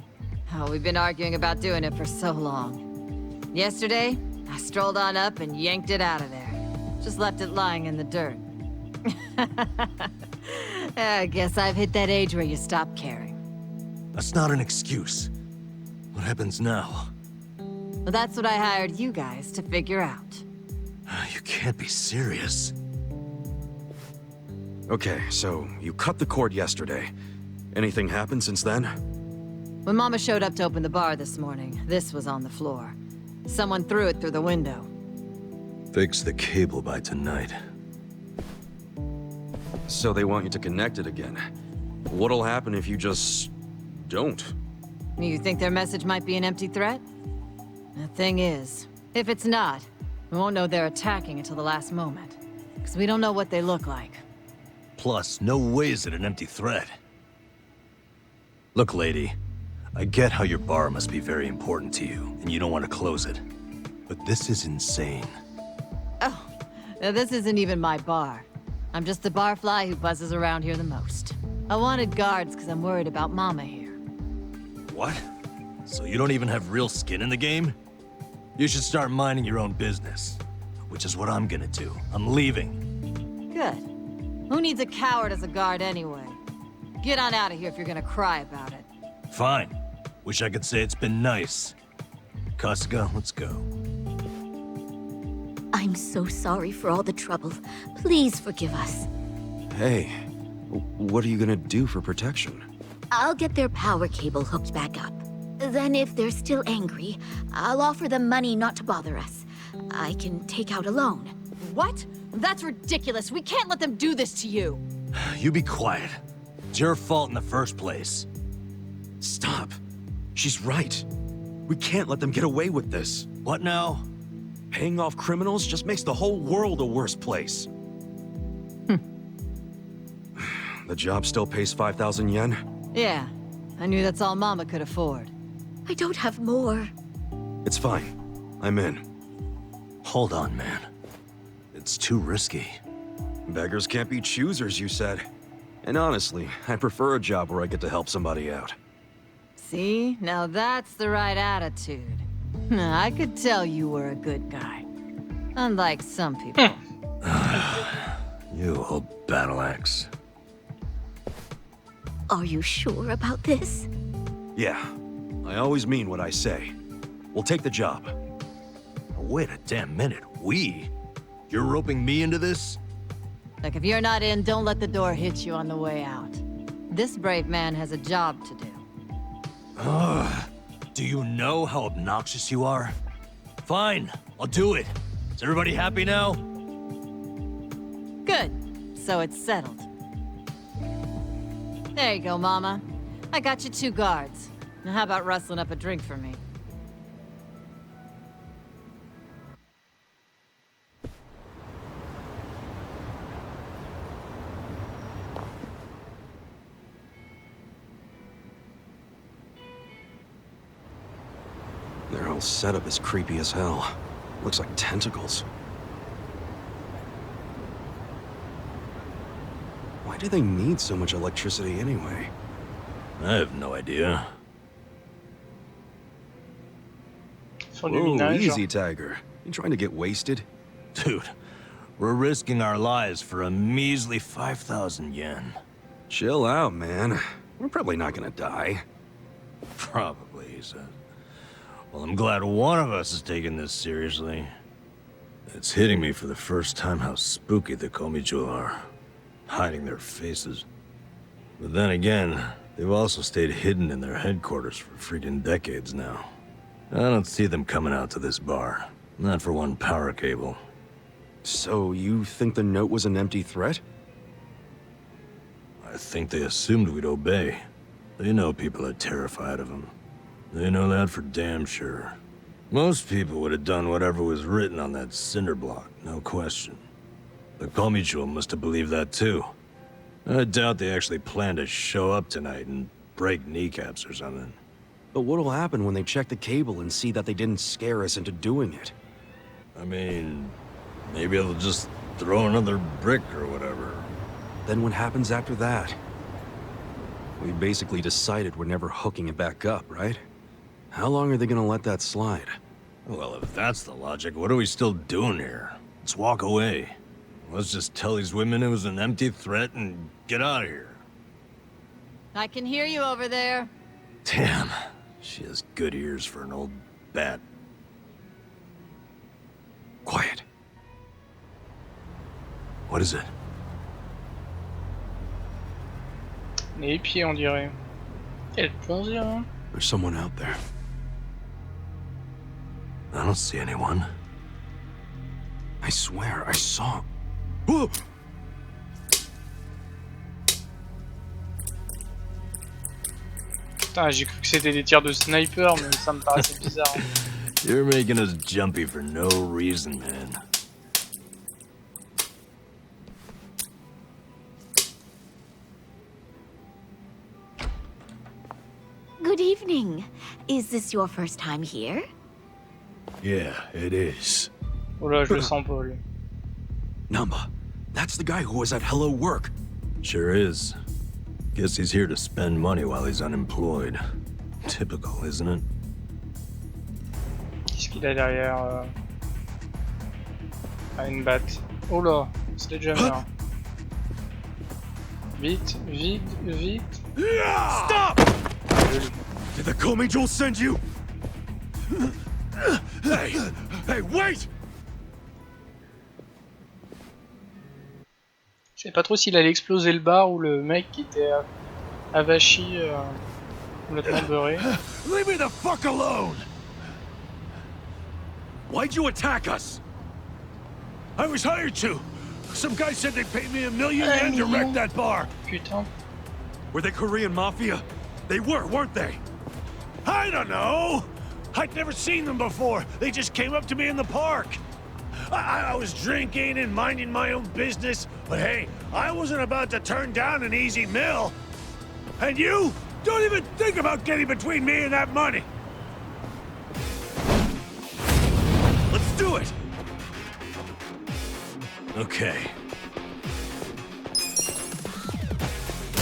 Oh, we've been arguing about doing it for so long. Yesterday, I strolled on up and yanked it out of there. Just left it lying in the dirt. I guess I've hit that age where you stop caring. That's not an excuse. What happens now? Well, that's what I hired you guys to figure out. You can't be serious. Okay, so you cut the cord yesterday. Anything happened since then? When Mama showed up to open the bar this morning, this was on the floor. Someone threw it through the window. Fix the cable by tonight. So they want you to connect it again. What'll happen if you just... don't? You think their message might be an empty threat? The thing is, if it's not, we won't know they're attacking until the last moment. Because we don't know what they look like. Plus, no way is it an empty threat. Look, lady, I get how your bar must be very important to you, and you don't want to close it. But this is insane. Oh, now this isn't even my bar. I'm just the barfly who buzzes around here the most. I wanted guards because I'm worried about Mama here. What? So you don't even have real skin in the game? You should start minding your own business. Which is what I'm gonna do. I'm leaving. Good. Who needs a coward as a guard anyway? Get on out of here if you're gonna cry about it. Fine. Wish I could say it's been nice. Kasuga, let's go. I'm so sorry for all the trouble. Please forgive us. Hey, what are you gonna do for protection? I'll get their power cable hooked back up. Then if they're still angry, I'll offer them money not to bother us. I can take out a loan. What? That's ridiculous. We can't let them do this to you. You be quiet. It's your fault in the first place. Stop. She's right. We can't let them get away with this. What now? Paying off criminals just makes the whole world a worse place. The job still pays 5,000 yen? Yeah. I knew that's all Mama could afford. I don't have more. It's fine. I'm in. Hold on, man. It's too risky. Beggars can't be choosers, you said. And honestly, I prefer a job where I get to help somebody out. See? Now that's the right attitude. I could tell you were a good guy. Unlike some people. You old battle axe. Are you sure about this? Yeah. I always mean what I say. We'll take the job. Wait a damn minute. We? You're roping me into this? Like, if you're not in, don't let the door hit you on the way out. This brave man has a job to do. Do you know how obnoxious you are? Fine, I'll do it. Is everybody happy now? Good. So it's settled. There you go, Mama. I got you 2 guards. Now how about rustling up a drink for me? Their whole setup is creepy as hell. Looks like tentacles. Why do they need so much electricity anyway? I have no idea. Whoa, easy, Tiger. You trying to get wasted? Dude, we're risking our lives for a measly 5,000 yen. Chill out, man. We're probably not gonna die. Probably, he said. Well, I'm glad one of us is taking this seriously. It's hitting me for the first time how spooky the Komichu are. Hiding their faces. But then again, they've also stayed hidden in their headquarters for freaking decades now. I don't see them coming out to this bar. Not for one power cable. So you think the note was an empty threat? I think they assumed we'd obey. They know people are terrified of them. They know that for damn sure. Most people would have done whatever was written on that cinder block, no question. The Komichu must have believed that too. I doubt they actually plan to show up tonight and break kneecaps or something. But what'll happen when they check the cable and see that they didn't scare us into doing it? I mean, maybe they'll just throw another brick or whatever. Then what happens after that? We basically decided we're never hooking it back up, right? How long are they gonna let that slide? Well, if that's the logic, what are we still doing here? Let's walk away. Let's just tell these women it was an empty threat and get out of here. I can hear you over there. Damn, she has good ears for an old bat. Quiet. What is it? Les pieds, on dirait. Quel plaisir, hein? There's someone out there. I don't see anyone. I swear, I saw... Whoa! Putain, j'ai cru que c'était des tirs de sniper, mais ça me paraissait bizarre. You're making us jumpy for no reason, man. Good evening. Is this your first time here? Yeah, it is. Oh là, je le sens pas, lui. Namba, that's the guy who was at Hello Work. Sure is. Guess he's here to spend money while he's unemployed. Typical, isn't it? Qu'est-ce qu'il a derrière Ah, une batte. Oh là, Sledgehammer. Vite, vite, vite. Stop! Did the Comey Jewel send you? Hey! Hey, wait! Je sais pas trop s'il allait exploser le bar ou le mec qui était avachi, complètement beurré. Leave me the fuck alone! Why'd you attack us? I was hired to. Some guy said they paid me $1 million yen to wreck that bar. Putain. Were they Korean mafia? They were, weren't they? I don't know. I'd never seen them before. They just came up to me in the park. I was drinking and minding my own business, but hey, I wasn't about to turn down an easy meal. And you? Don't even think about getting between me and that money. Let's do it! Okay.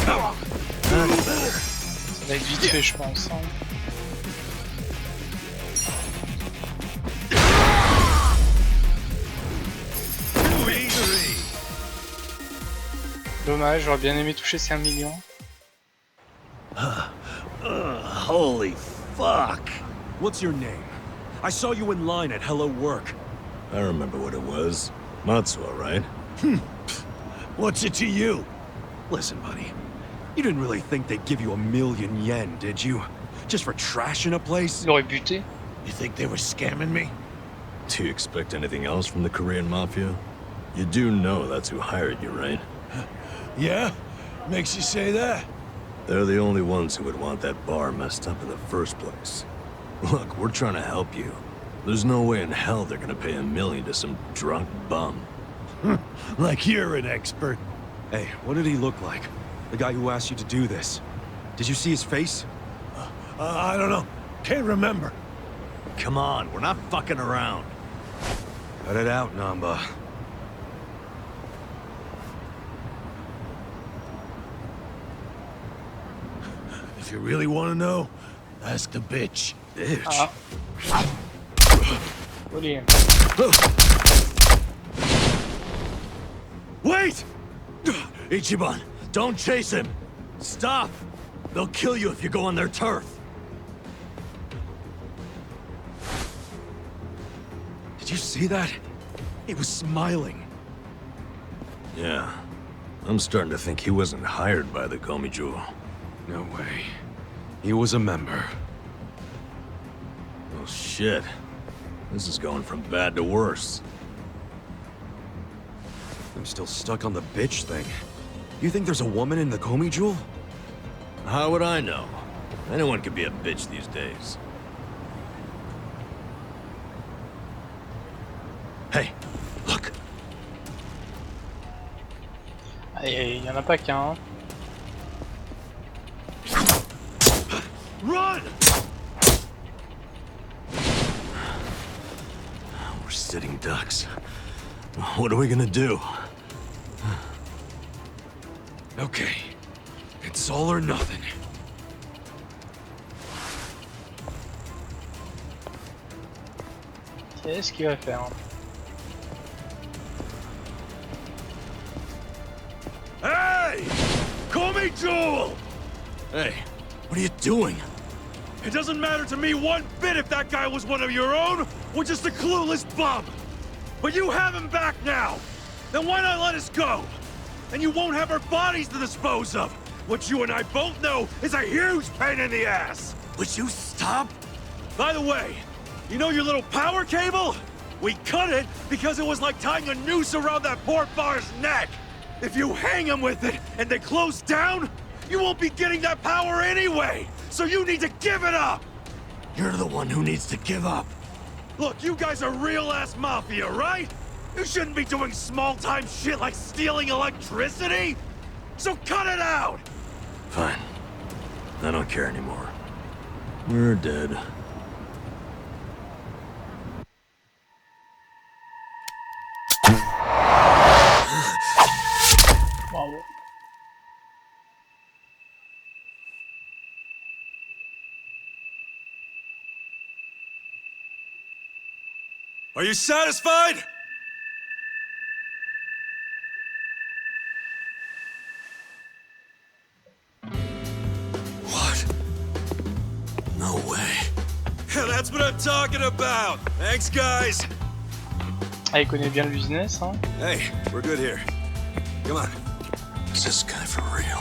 Ça va être vite fait, je pense. Hein. Dommage, j'aurais bien aimé toucher ces 1 million. Holy fuck! What's your name? I saw you in line at Hello Work. I remember what it was. Matsuo, right? What's it to you? Listen, buddy. You didn't really think they'd give you $1 million yen, did you? Just for trashing a place? Il aurait buté. You think they were scamming me? Do you expect anything else from the Korean Mafia? You do know that's who hired you, right? Yeah? Makes you say that? They're the only ones who would want that bar messed up in the first place. Look, we're trying to help you. There's no way in hell they're gonna pay $1 million to some drunk bum. Like you're an expert. Hey, what did he look like? The guy who asked you to do this. Did you see his face? I don't know. Can't remember. Come on, we're not fucking around. Cut it out, Namba. If you really want to know, ask the bitch. Bitch? Joli. Wait! Ichiban, don't chase him! Stop! They'll kill you if you go on their turf. Did you see that? He was smiling. Yeah. I'm starting to think he wasn't hired by the Komiju. No way. He was a member. Oh shit. This is going from bad to worse. I'm still stuck on the bitch thing. You think there's a woman in the Comey Jewel? How would I know? Anyone could be a bitch these days. Hey, look. Il y en a pas qu'un. Run! We're sitting ducks. What are we gonna do? Okay. It's all or nothing. Qu'est-ce qu'il va faire? Hey! Call me Joel! Hey, what are you doing? It doesn't matter to me one bit if that guy was one of your own or just a clueless bum. But you have him back now. Then why not let us go? And you won't have our bodies to dispose of. What you and I both know is a huge pain in the ass. Would you stop? By the way, you know your little power cable? We cut it because it was like tying a noose around that poor bar's neck. If you hang him with it and they close down, you won't be getting that power anyway. So you need to give it up. You're the one who needs to give up. Look, you guys are real-ass mafia, right? You shouldn't be doing small-time shit like stealing electricity. So cut it out. Fine. I don't care anymore. We're dead. Bravo. Are you satisfied? What? No way. That's what I'm talking about. Thanks, guys. Ah, il connaît bien le business, hein. Hey, we're good here. Come on. Is this guy for real?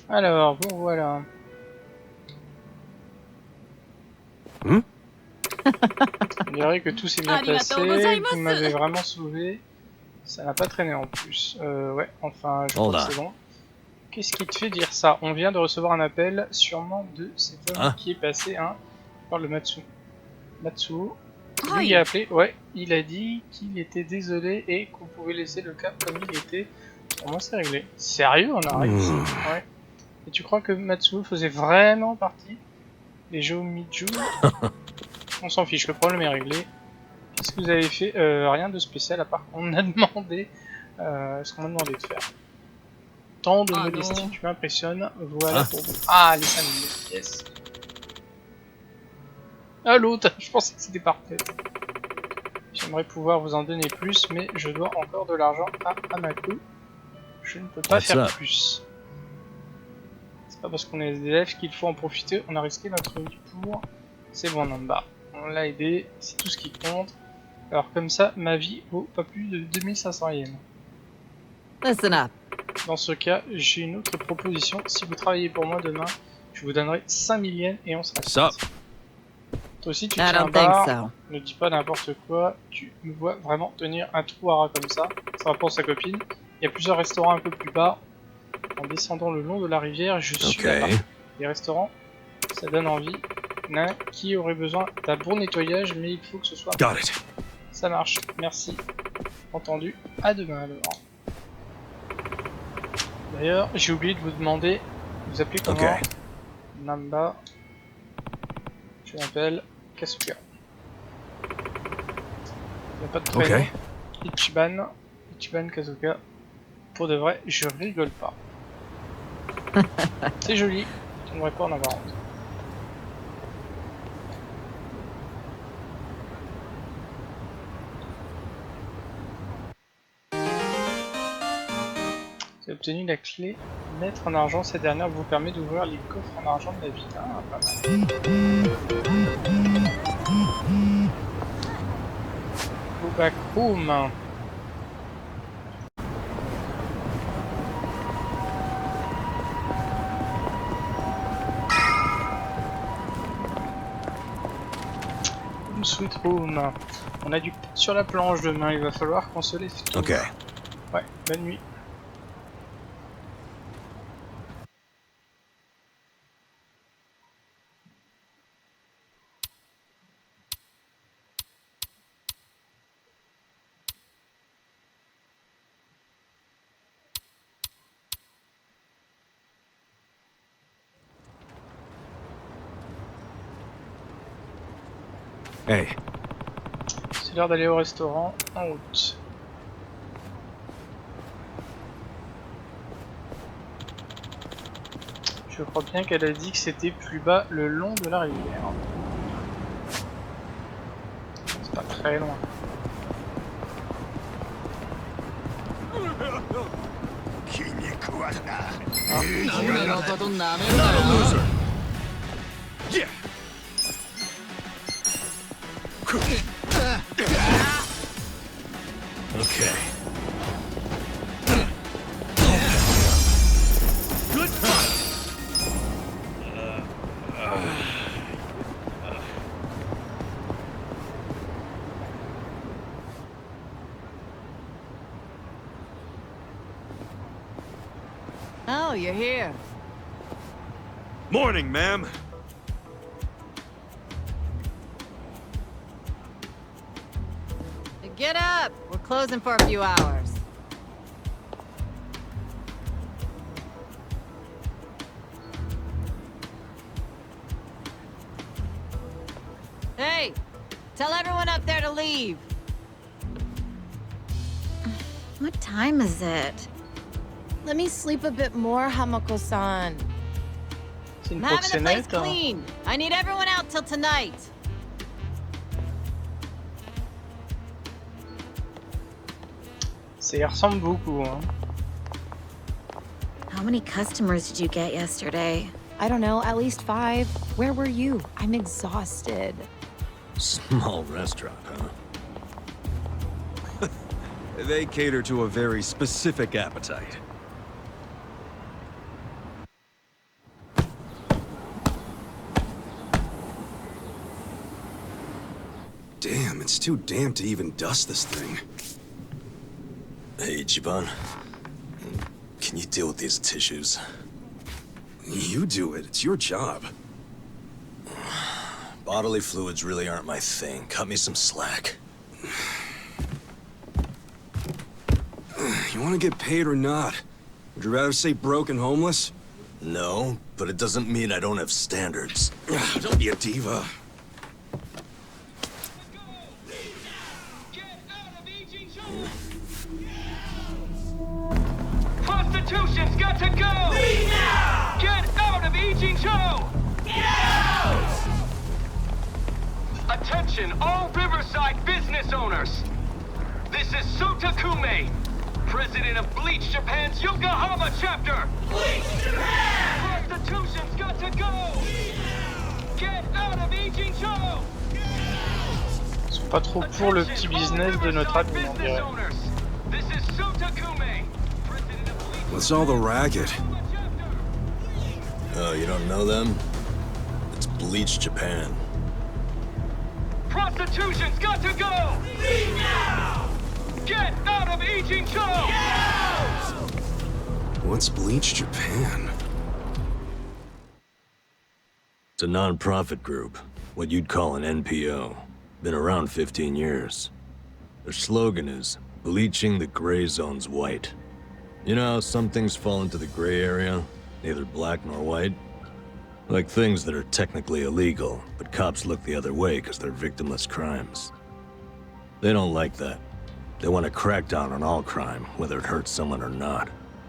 Alors, bon voilà. On dirait que tout s'est bien passé, vous m'avez vraiment sauvé. Ça n'a pas traîné en plus. Ouais, enfin, je crois que c'est bon. Qu'est-ce qui te fait dire ça? On vient de recevoir un appel, sûrement de cet homme qui est passé, hein. On parle de Matsuo. Lui il a appelé, ouais, il a dit qu'il était désolé et qu'on pouvait laisser le cas comme il était. Au moins c'est réglé. Sérieux, on a réussi. Ouais. Et tu crois que Matsuo faisait vraiment partie des Joumiju? On s'en fiche, le problème est réglé. Qu'est-ce que vous avez fait? Rien de spécial à part qu'on a demandé ce qu'on m'a demandé de faire. Tant de modestie, tu m'impressionnes. Voilà pour vous. Ah, les 5 minutes, yes. Ah, l'autre, je pensais que c'était parfait. J'aimerais pouvoir vous en donner plus, mais je dois encore de l'argent à Amaku. Je ne peux pas faire plus. C'est pas parce qu'on est SDF qu'il faut en profiter, on a risqué notre vie pour... C'est bon, Namba. On l'a aidé, c'est tout ce qui compte. Alors comme ça, ma vie vaut pas plus de 2500 yens. Listen up. Dans ce cas, j'ai une autre proposition. Si vous travaillez pour moi demain, je vous donnerai 5000 yens et on sera quitte. Toi aussi, tu tiens un bar. Ne dis pas n'importe quoi. Tu me vois vraiment tenir un trou à rat comme ça. Ça va pour sa copine. Il y a plusieurs restaurants un peu plus bas. En descendant le long de la rivière, je suis là-bas. Les restaurants, ça donne envie. Nain qui aurait besoin d'un bon nettoyage, mais il faut que ce soit... Ça marche, merci. Entendu, à demain alors. D'ailleurs, j'ai oublié de vous demander, vous appelez comment? Namba. Je m'appelle Kasuga. Il n'y a pas de prénom. Ichiban Kasuga. Pour de vrai, je rigole pas. C'est joli, tu n'aurais pas en avoir honte. Vous avez obtenu la clé mettre en argent. Cette dernière vous permet d'ouvrir les coffres en argent de la ville. Ah, pas mal. Go back home. Sweet home. On a du sur la planche demain. Il va falloir qu'on se lève tôt. Ouais, bonne nuit. Hey. C'est l'heure d'aller au restaurant, en route. Je crois bien qu'elle a dit que c'était plus bas le long de la rivière. C'est pas très loin. Yeah. Okay. Good fight. Oh, you're here. Morning, ma'am. Get up! We're closing for a few hours. Hey! Tell everyone up there to leave. What time is it? Let me sleep a bit more, Hamako-san. C'est une I'm having the place proxénète, hein. clean. I need everyone out till tonight. Ça y ressemble beaucoup, hein. How many customers did you get yesterday? I don't know, at least 5. Where were you? I'm exhausted. Small restaurant, huh? They cater to a very specific appetite. Damn, it's too damp to even dust this thing. Hey, Ichiban. Can you deal with these tissues? You do it. It's your job. Bodily fluids really aren't my thing. Cut me some slack. You want to get paid or not? Would you rather say broke and homeless? No, but it doesn't mean I don't have standards. Don't be a diva. Prostitution's got to go! Leave now! Get out of Ijincho! Get out! Attention, all Riverside business owners! This is Sotakume, president of Bleach Japan's Yokohama chapter! Bleach Japan! Prostitution's got to go! Get out of Ijincho! Ils sont pas trop pour le petit business de notre ami, on dirait. This is Sotakume! What's all the racket? Oh, you don't know them? It's Bleach Japan. Prostitution's got to go! Leave now! Get out of Ijincho! What's Bleach Japan? It's a non-profit group, what you'd call an NPO. Been around 15 years. Their slogan is, bleaching the gray zones white. You know how some things fall into the gray area, neither black nor white? Like things that are technically illegal, but cops look the other way because they're victimless crimes. They don't like that. They want to crack down on all crime, whether it hurts someone or not.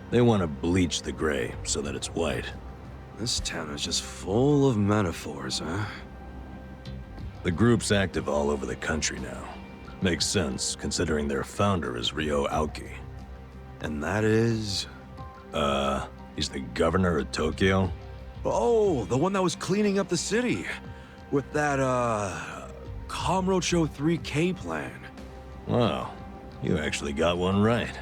They want to bleach the gray so that it's white. This town is just full of metaphors, huh? The group's active all over the country now. Makes sense, considering their founder is Ryo Aoki. And that is? He's the governor of Tokyo. Oh, the one that was cleaning up the city. With that, Kamurocho 3K plan. Wow, you actually got one right.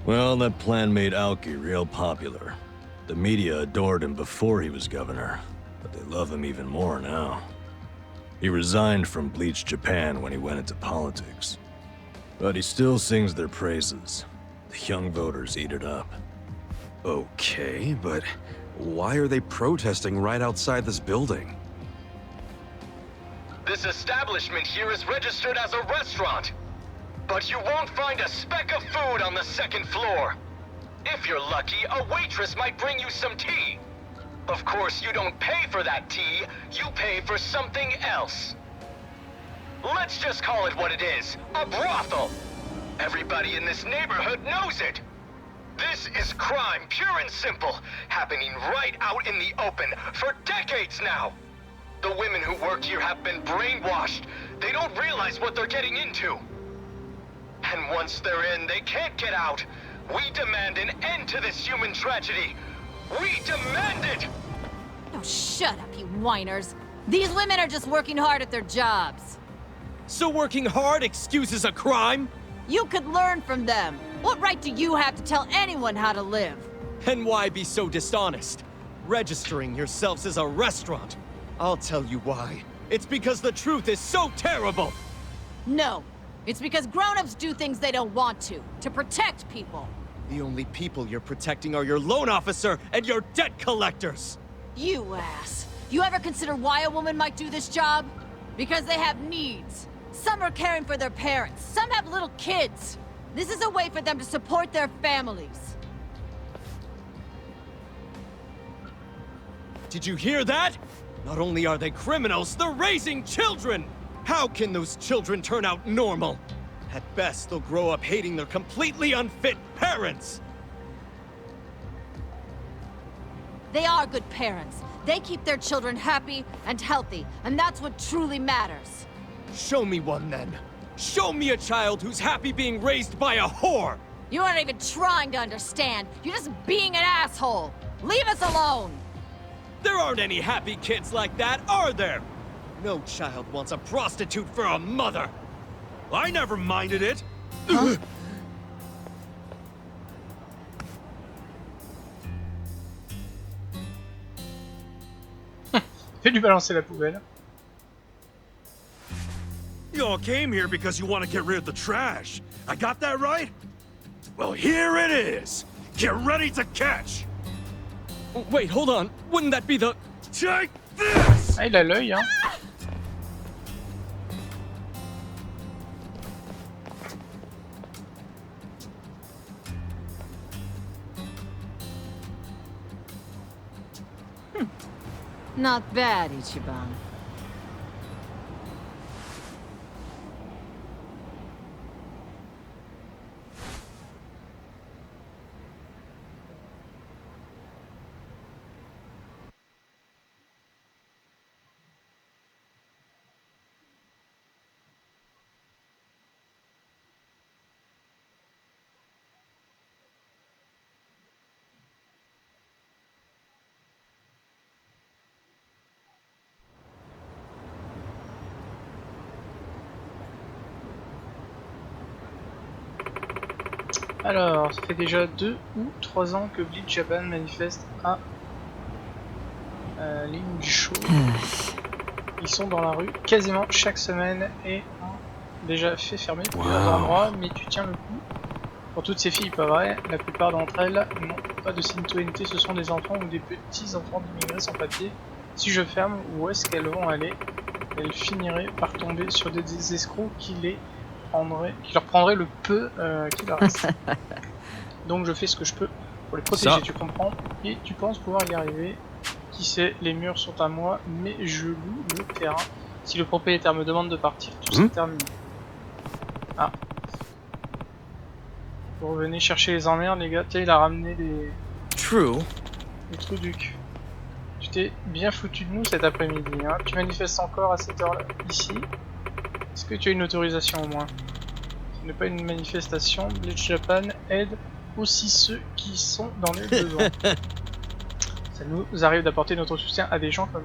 Well, that plan made Aoki real popular. The media adored him before he was governor, but they love him even more now. He resigned from Bleach Japan when he went into politics. But he still sings their praises. The young voters eat it up. Okay, but why are they protesting right outside this building? This establishment here is registered as a restaurant, but you won't find a speck of food on the second floor. If you're lucky, a waitress might bring you some tea. Of course, you don't pay for that tea, you pay for something else. Let's just call it what it is, a brothel. Everybody in this neighborhood knows it. This is crime, pure and simple, happening right out in the open for decades now. The women who work here have been brainwashed. They don't realize what they're getting into. And once they're in, they can't get out. We demand an end to this human tragedy. We demand it! Oh, shut up, you whiners. These women are just working hard at their jobs. So working hard excuses a crime? You could learn from them. What right do you have to tell anyone how to live? And why be so dishonest? Registering yourselves as a restaurant. I'll tell you why. It's because the truth is so terrible! No. It's because grown-ups do things they don't want to protect people. The only people you're protecting are your loan officer and your debt collectors! You ass. You ever consider why a woman might do this job? Because they have needs. Some are caring for their parents. Some have little kids. This is a way for them to support their families. Did you hear that? Not only are they criminals, they're raising children! How can those children turn out normal? At best, they'll grow up hating their completely unfit parents! They are good parents. They keep their children happy and healthy, and that's what truly matters. Show me one, then. Show me a child who's happy being raised by a whore! You aren't even trying to understand. You're just being an asshole. Leave us alone! There aren't any happy kids like that, are there? No child wants a prostitute for a mother. I never minded it. Huh? Fais lui balancer la poubelle. You all came here because you want to get rid of the trash. I got that right? Well, here it is. Get ready to catch. Wait, hold on. Wouldn't that be the... Take this! Ah, il a l'œil, hein. Not bad, Ichiban. Alors, ça fait déjà 2 ou 3 ans que Bleach Japan manifeste à ligne du show. Ils sont dans la rue quasiment chaque semaine et ont déjà fait fermer plusieurs endroits, mais tu tiens le coup. Pour toutes ces filles, pas vrai, la plupart d'entre elles n'ont pas de citoyenneté, ce sont des enfants ou des petits enfants d'immigrés sans papier. Si je ferme, où est-ce qu'elles vont aller? Elles finiraient par tomber sur des escrocs qui leur prendraient le peu qui leur reste. Donc je fais ce que je peux pour les protéger, tu comprends? Et tu penses pouvoir y arriver? Qui sait, les murs sont à moi, mais je loue le terrain. Si le propriétaire me demande de partir, tout c'est terminé. Ah. Vous revenez chercher les emmerdes, les gars. Tiens, il a ramené les trucs. Tu t'es bien foutu de nous cet après-midi, hein. Tu manifestes encore à cette heure-là, ici. Est-ce que tu as une autorisation au moins? Ce n'est pas une manifestation. Bleach Japan aide aussi ceux qui sont dans les besoins. Ça nous arrive d'apporter notre soutien à des gens comme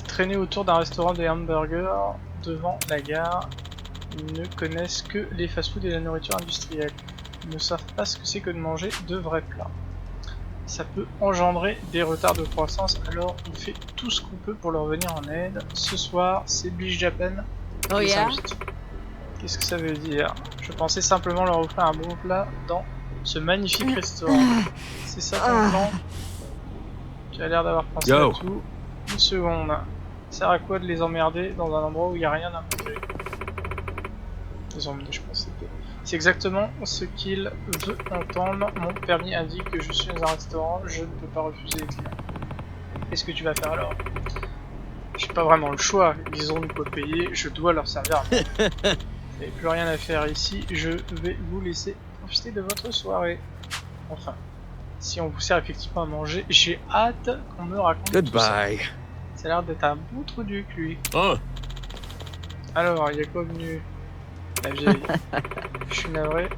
traîner autour d'un restaurant de hamburgers devant la gare. Ils ne connaissent que les fast-food et la nourriture industrielle. Ils ne savent pas ce que c'est que de manger de vrais plats. Ça peut engendrer des retards de croissance, alors on fait tout ce qu'on peut pour leur venir en aide. Ce soir, c'est Bleach Japan. Oh yeah? Qu'est-ce que ça veut dire? Je pensais simplement leur offrir un bon plat dans ce magnifique restaurant. C'est ça ton plan? Tu as l'air d'avoir pensé à tout. Une seconde. Ça sert à quoi de les emmerder dans un endroit où il n'y a rien à manger? Les emmener, je pense. C'est exactement ce qu'il veut entendre. Mon permis indique que je suis dans un restaurant, je ne peux pas refuser les clients. Qu'est-ce que tu vas faire alors? J'ai pas vraiment le choix, ils ont de quoi payer, je dois leur servir. Vous n'avez plus rien à faire ici, je vais vous laisser profiter de votre soirée. Enfin, si on vous sert effectivement à manger, j'ai hâte qu'on me raconte tout ça. Ça a l'air d'être un beau trou du cul. Oh. Alors, il y a quoi venu? La vieille. Je suis navré.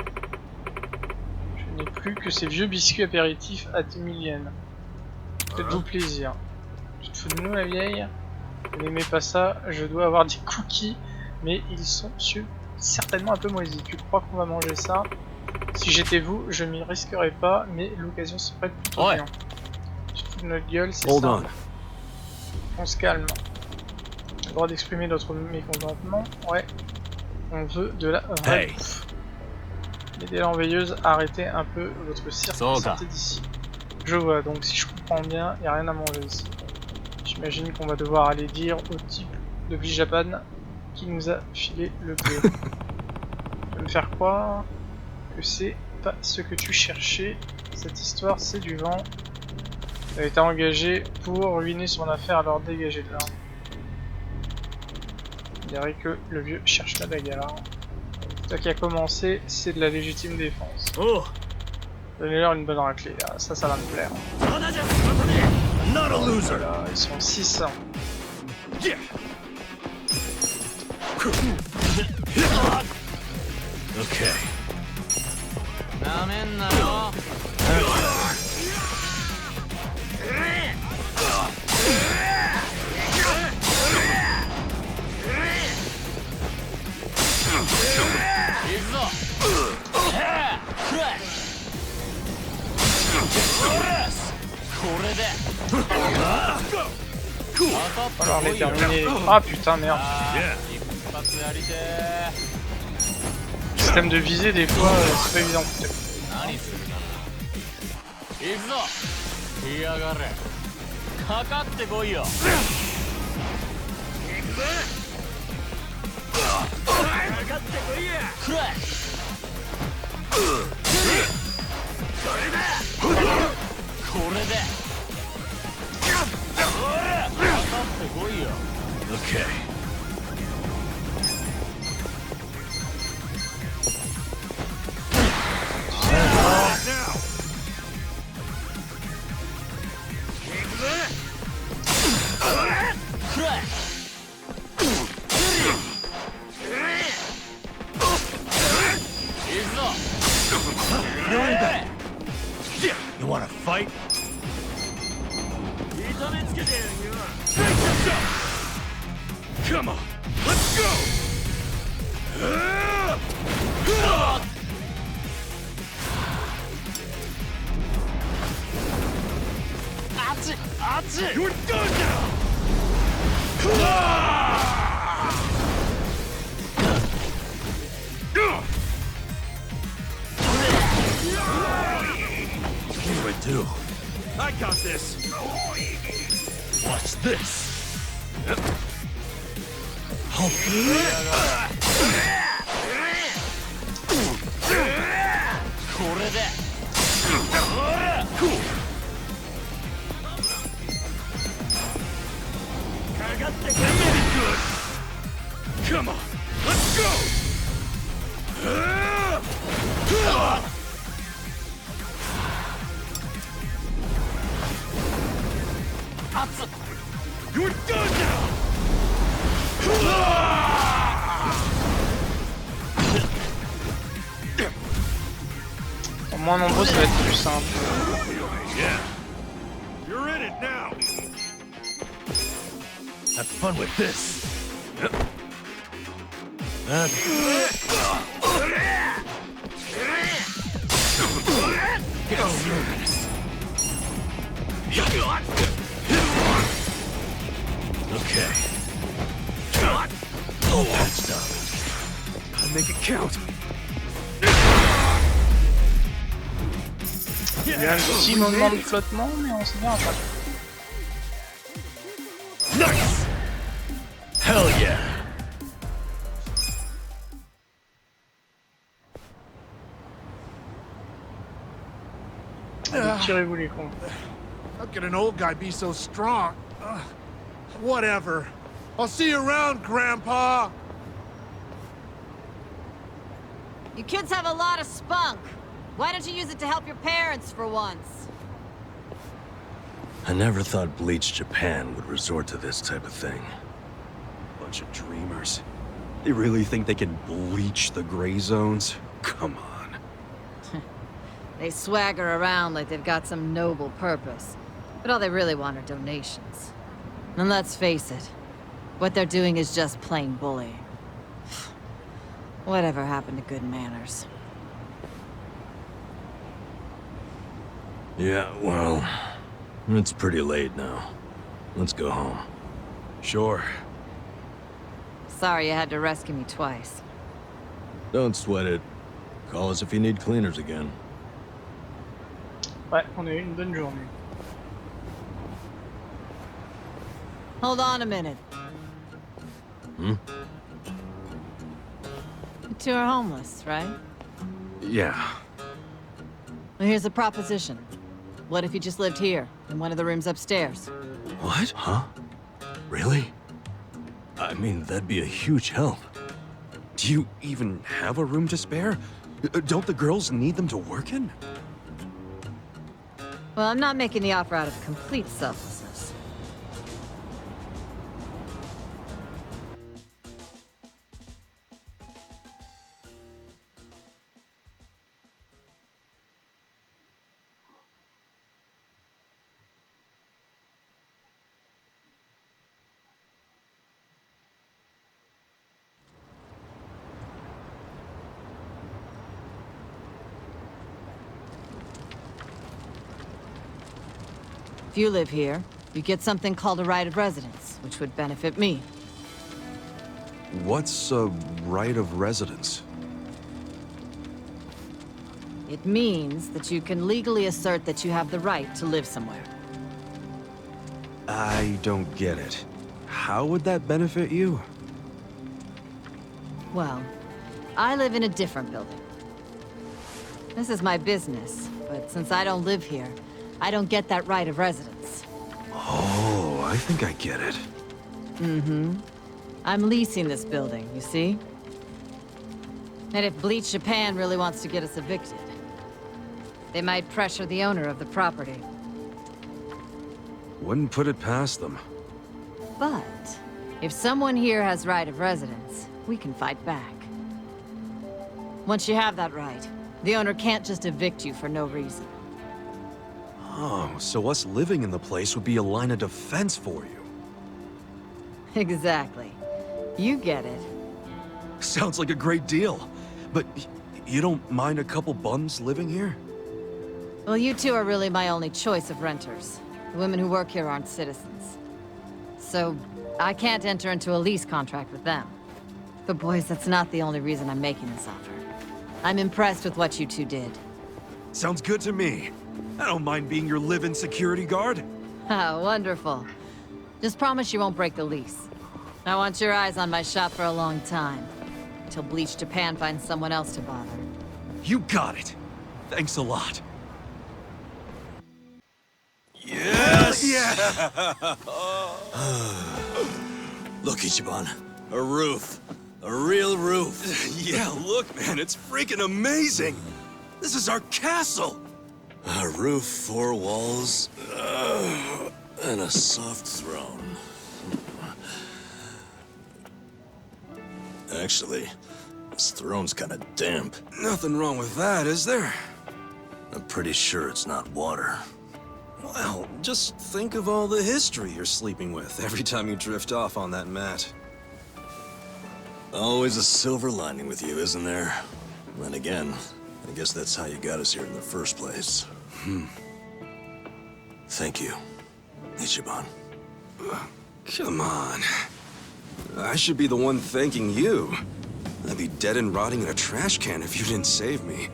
Je n'ai plus que ces vieux biscuits apéritifs à 10 000 yens. Faites-vous plaisir. Tu te fous de nous, la vieille? Vous n'aimez pas ça? Je dois avoir des cookies, mais ils sont certainement un peu moisis. Tu crois qu'on va manger ça? Si j'étais vous, je m'y risquerais pas, mais l'occasion se prête plutôt bien. Tu te fous de notre gueule, c'est ça. On se calme. On a le droit d'exprimer notre mécontentement. Ouais. On veut de la vraie bouffe. Aidez l'enveilleuse à arrêter un peu votre cirque et sortez d'ici. Je vois, donc si je comprends bien, il n'y a rien à manger ici. J'imagine qu'on va devoir aller dire au type de Japan qui nous a filé le blé. Tu vas me faire croire que c'est pas ce que tu cherchais. Cette histoire, c'est du vent. Tu as été engagé pour ruiner son affaire, alors dégagez de là. On dirait que le vieux cherche la bagarre. Toi qui a commencé, c'est de la légitime défense. Oh, donnez-leur une bonne raclée, ah, ça va me plaire. Voilà, ils sont 6. Ok. Alors les terminer. Ah putain merde. Système de visée des fois c'est pas évident. Okay. You wanna fight? Come on, let's go! You're done now! What do I do? I got this! Watch this! Come on, let's go! You're done now! Moins nombreux, ça va être plus simple. Yeah. You're in it now. Have fun with this. Okay. All patched up. I'll make it count. Il y a un petit moment de flottement, mais on s'y verra pas. Nice! Hell yeah! Allez, tirez-vous les cons. How can an old guy be so strong? Whatever. I'll see you around, Grandpa. You kids have a lot of spunk. Why don't you use it to help your parents for once? I never thought Bleach Japan would resort to this type of thing. Bunch of dreamers. They really think they can bleach the gray zones? Come on. They swagger around like they've got some noble purpose. But all they really want are donations. And let's face it, what they're doing is just plain bullying. Whatever happened to good manners? Yeah, well, it's pretty late now. Let's go home. Sure. Sorry you had to rescue me twice. Don't sweat it. Call us if you need cleaners again. Ouais, on a eu une bonne journée. Hold on a minute. Hmm? You two are homeless, right? Yeah. Well, here's a proposition. What if you just lived here, in one of the rooms upstairs? What? Huh? Really? I mean, that'd be a huge help. Do you even have a room to spare? Don't the girls need them to work in? Well, I'm not making the offer out of complete selflessness. If you live here, you get something called a right of residence, which would benefit me. What's a right of residence? It means that you can legally assert that you have the right to live somewhere. I don't get it. How would that benefit you? Well, I live in a different building. This is my business, but since I don't live here, I don't get that right of residence. Oh, I think I get it. Mm-hmm. I'm leasing this building, you see? And if Bleach Japan really wants to get us evicted, they might pressure the owner of the property. Wouldn't put it past them. But if someone here has right of residence, we can fight back. Once you have that right, the owner can't just evict you for no reason. Oh, so us living in the place would be a line of defense for you. Exactly. You get it. Sounds like a great deal. But you don't mind a couple bums living here? Well, you two are really my only choice of renters. The women who work here aren't citizens. So, I can't enter into a lease contract with them. But boys, that's not the only reason I'm making this offer. I'm impressed with what you two did. Sounds good to me. I don't mind being your live-in security guard. Ah, wonderful. Just promise you won't break the lease. I want your eyes on my shop for a long time. Until Bleach Japan finds someone else to bother. You got it. Thanks a lot. Yes! Yeah! Look, Ichiban. A roof. A real roof. Yeah, look, man, it's freaking amazing. This is our castle. A roof, 4 walls, and a soft throne. Actually, this throne's kind of damp. Nothing wrong with that, is there? I'm pretty sure it's not water. Well, just think of all the history you're sleeping with every time you drift off on that mat. Always a silver lining with you, isn't there? Then again, I guess that's how you got us here in the first place. Thank you, Ichiban. Come on. I should be the one thanking you. I'd be dead and rotting in a trash can if you didn't save me.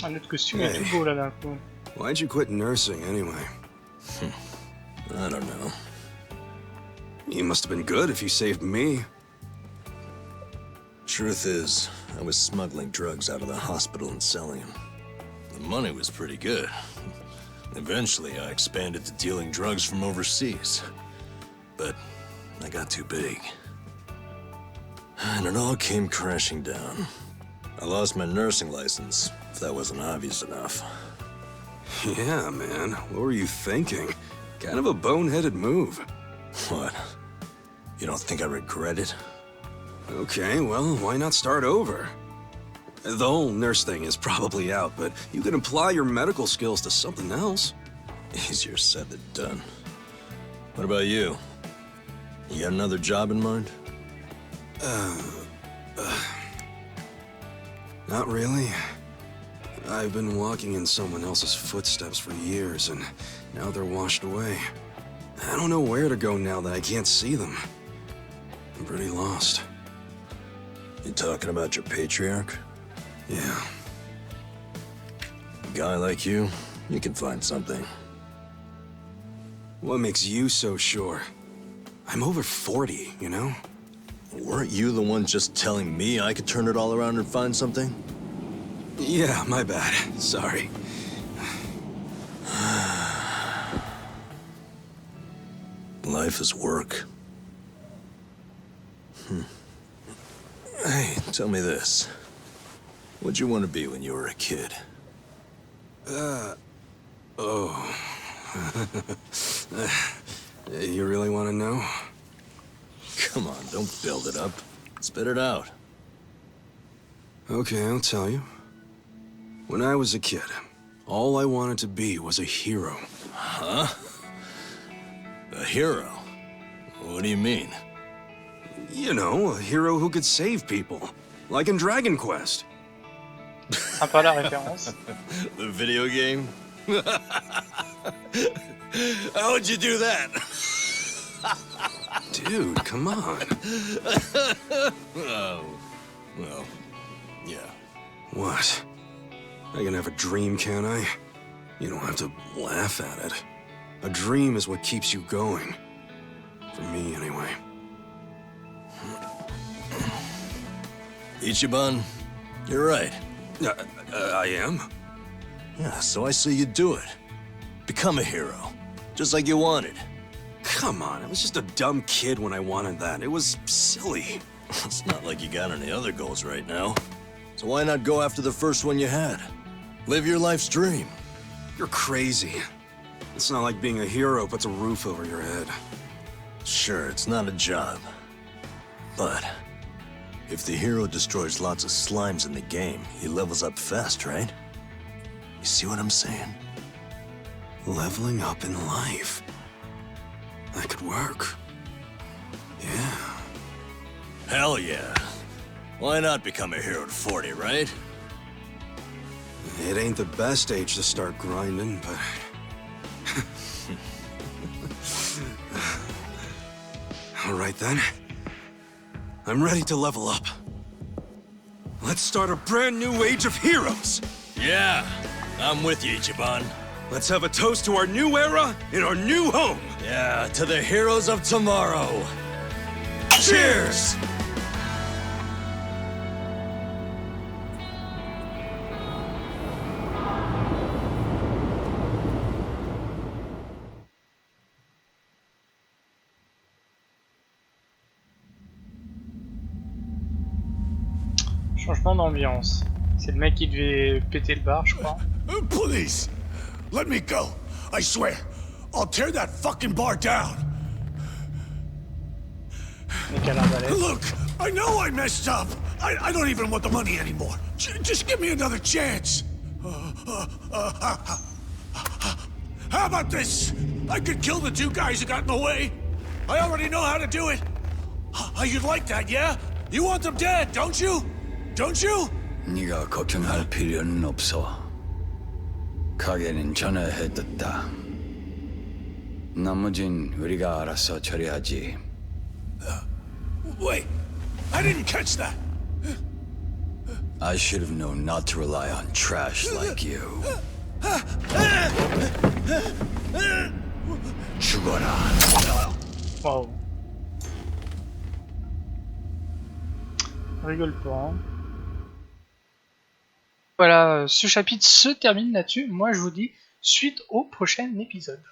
Ah, notre costume est tout beau là d'un coup. Why'd you quit nursing anyway? I don't know. You must have been good if you saved me. Truth is, I was smuggling drugs out of the hospital and selling them. The money was pretty good, Eventually, I expanded to dealing drugs from overseas. But I got too big. And it all came crashing down. I lost my nursing license, if that wasn't obvious enough. Yeah, man. What were you thinking? Kind of a boneheaded move. What? You don't think I regret it? Okay, well, why not start over? The whole nurse thing is probably out, but you can apply your medical skills to something else. Easier said than done. What about you? You got another job in mind? Not really. I've been walking in someone else's footsteps for years, and now they're washed away. I don't know where to go now that I can't see them. I'm pretty lost. You talking about your patriarch? Yeah. A guy like you can find something. What makes you so sure? I'm over 40, you know? Weren't you the one just telling me I could turn it all around and find something? Yeah, my bad. Sorry. Life is work. Hey, tell me this. What'd you want to be when you were a kid? You really want to know? Come on, don't build it up. Spit it out. Okay, I'll tell you. When I was a kid, all I wanted to be was a hero. Huh? A hero? What do you mean? You know, a hero who could save people. Like in Dragon Quest. Sympa la référence. The video game? How'd you do that? Dude, come on. Oh, well, yeah. What? I can have a dream, can't I? You don't have to laugh at it. A dream is what keeps you going. For me, anyway. Ichiban, you're right. I am? Yeah, so I say you do it. Become a hero. Just like you wanted. Come on, I was just a dumb kid when I wanted that. It was silly. It's not like you got any other goals right now. So why not go after the first one you had? Live your life's dream. You're crazy. It's not like being a hero puts a roof over your head. Sure, it's not a job. But if the hero destroys lots of slimes in the game, he levels up fast, right? You see what I'm saying? Leveling up in life. That could work. Yeah. Hell yeah. Why not become a hero at 40, right? It ain't the best age to start grinding, but... All right then. I'm ready to level up. Let's start a brand new age of heroes! Yeah, I'm with you, Ichiban. Let's have a toast to our new era in our new home! Yeah, to the heroes of tomorrow. Cheers! Changement d'ambiance. C'est le mec qui devait péter le bar, je crois. Police! Let me go. I swear. I'll tear that fucking bar down. Look, I know I messed up. I don't even want the money anymore. Just give me another chance. How about this? I could kill the two guys who got in the way. I already know how to do it. You'd like that, yeah? You want them dead, don't you? Don't you? 네가 걱정할 필요는 없어. 가게는 전화해뒀다. 나머진 우리가 알아서 처리하지. Wait, I didn't catch that. I should have known not to rely on trash like you. 죽어라. Wow. Rigole pas. Hein. Voilà, ce chapitre se termine là-dessus. Moi, je vous dis suite au prochain épisode.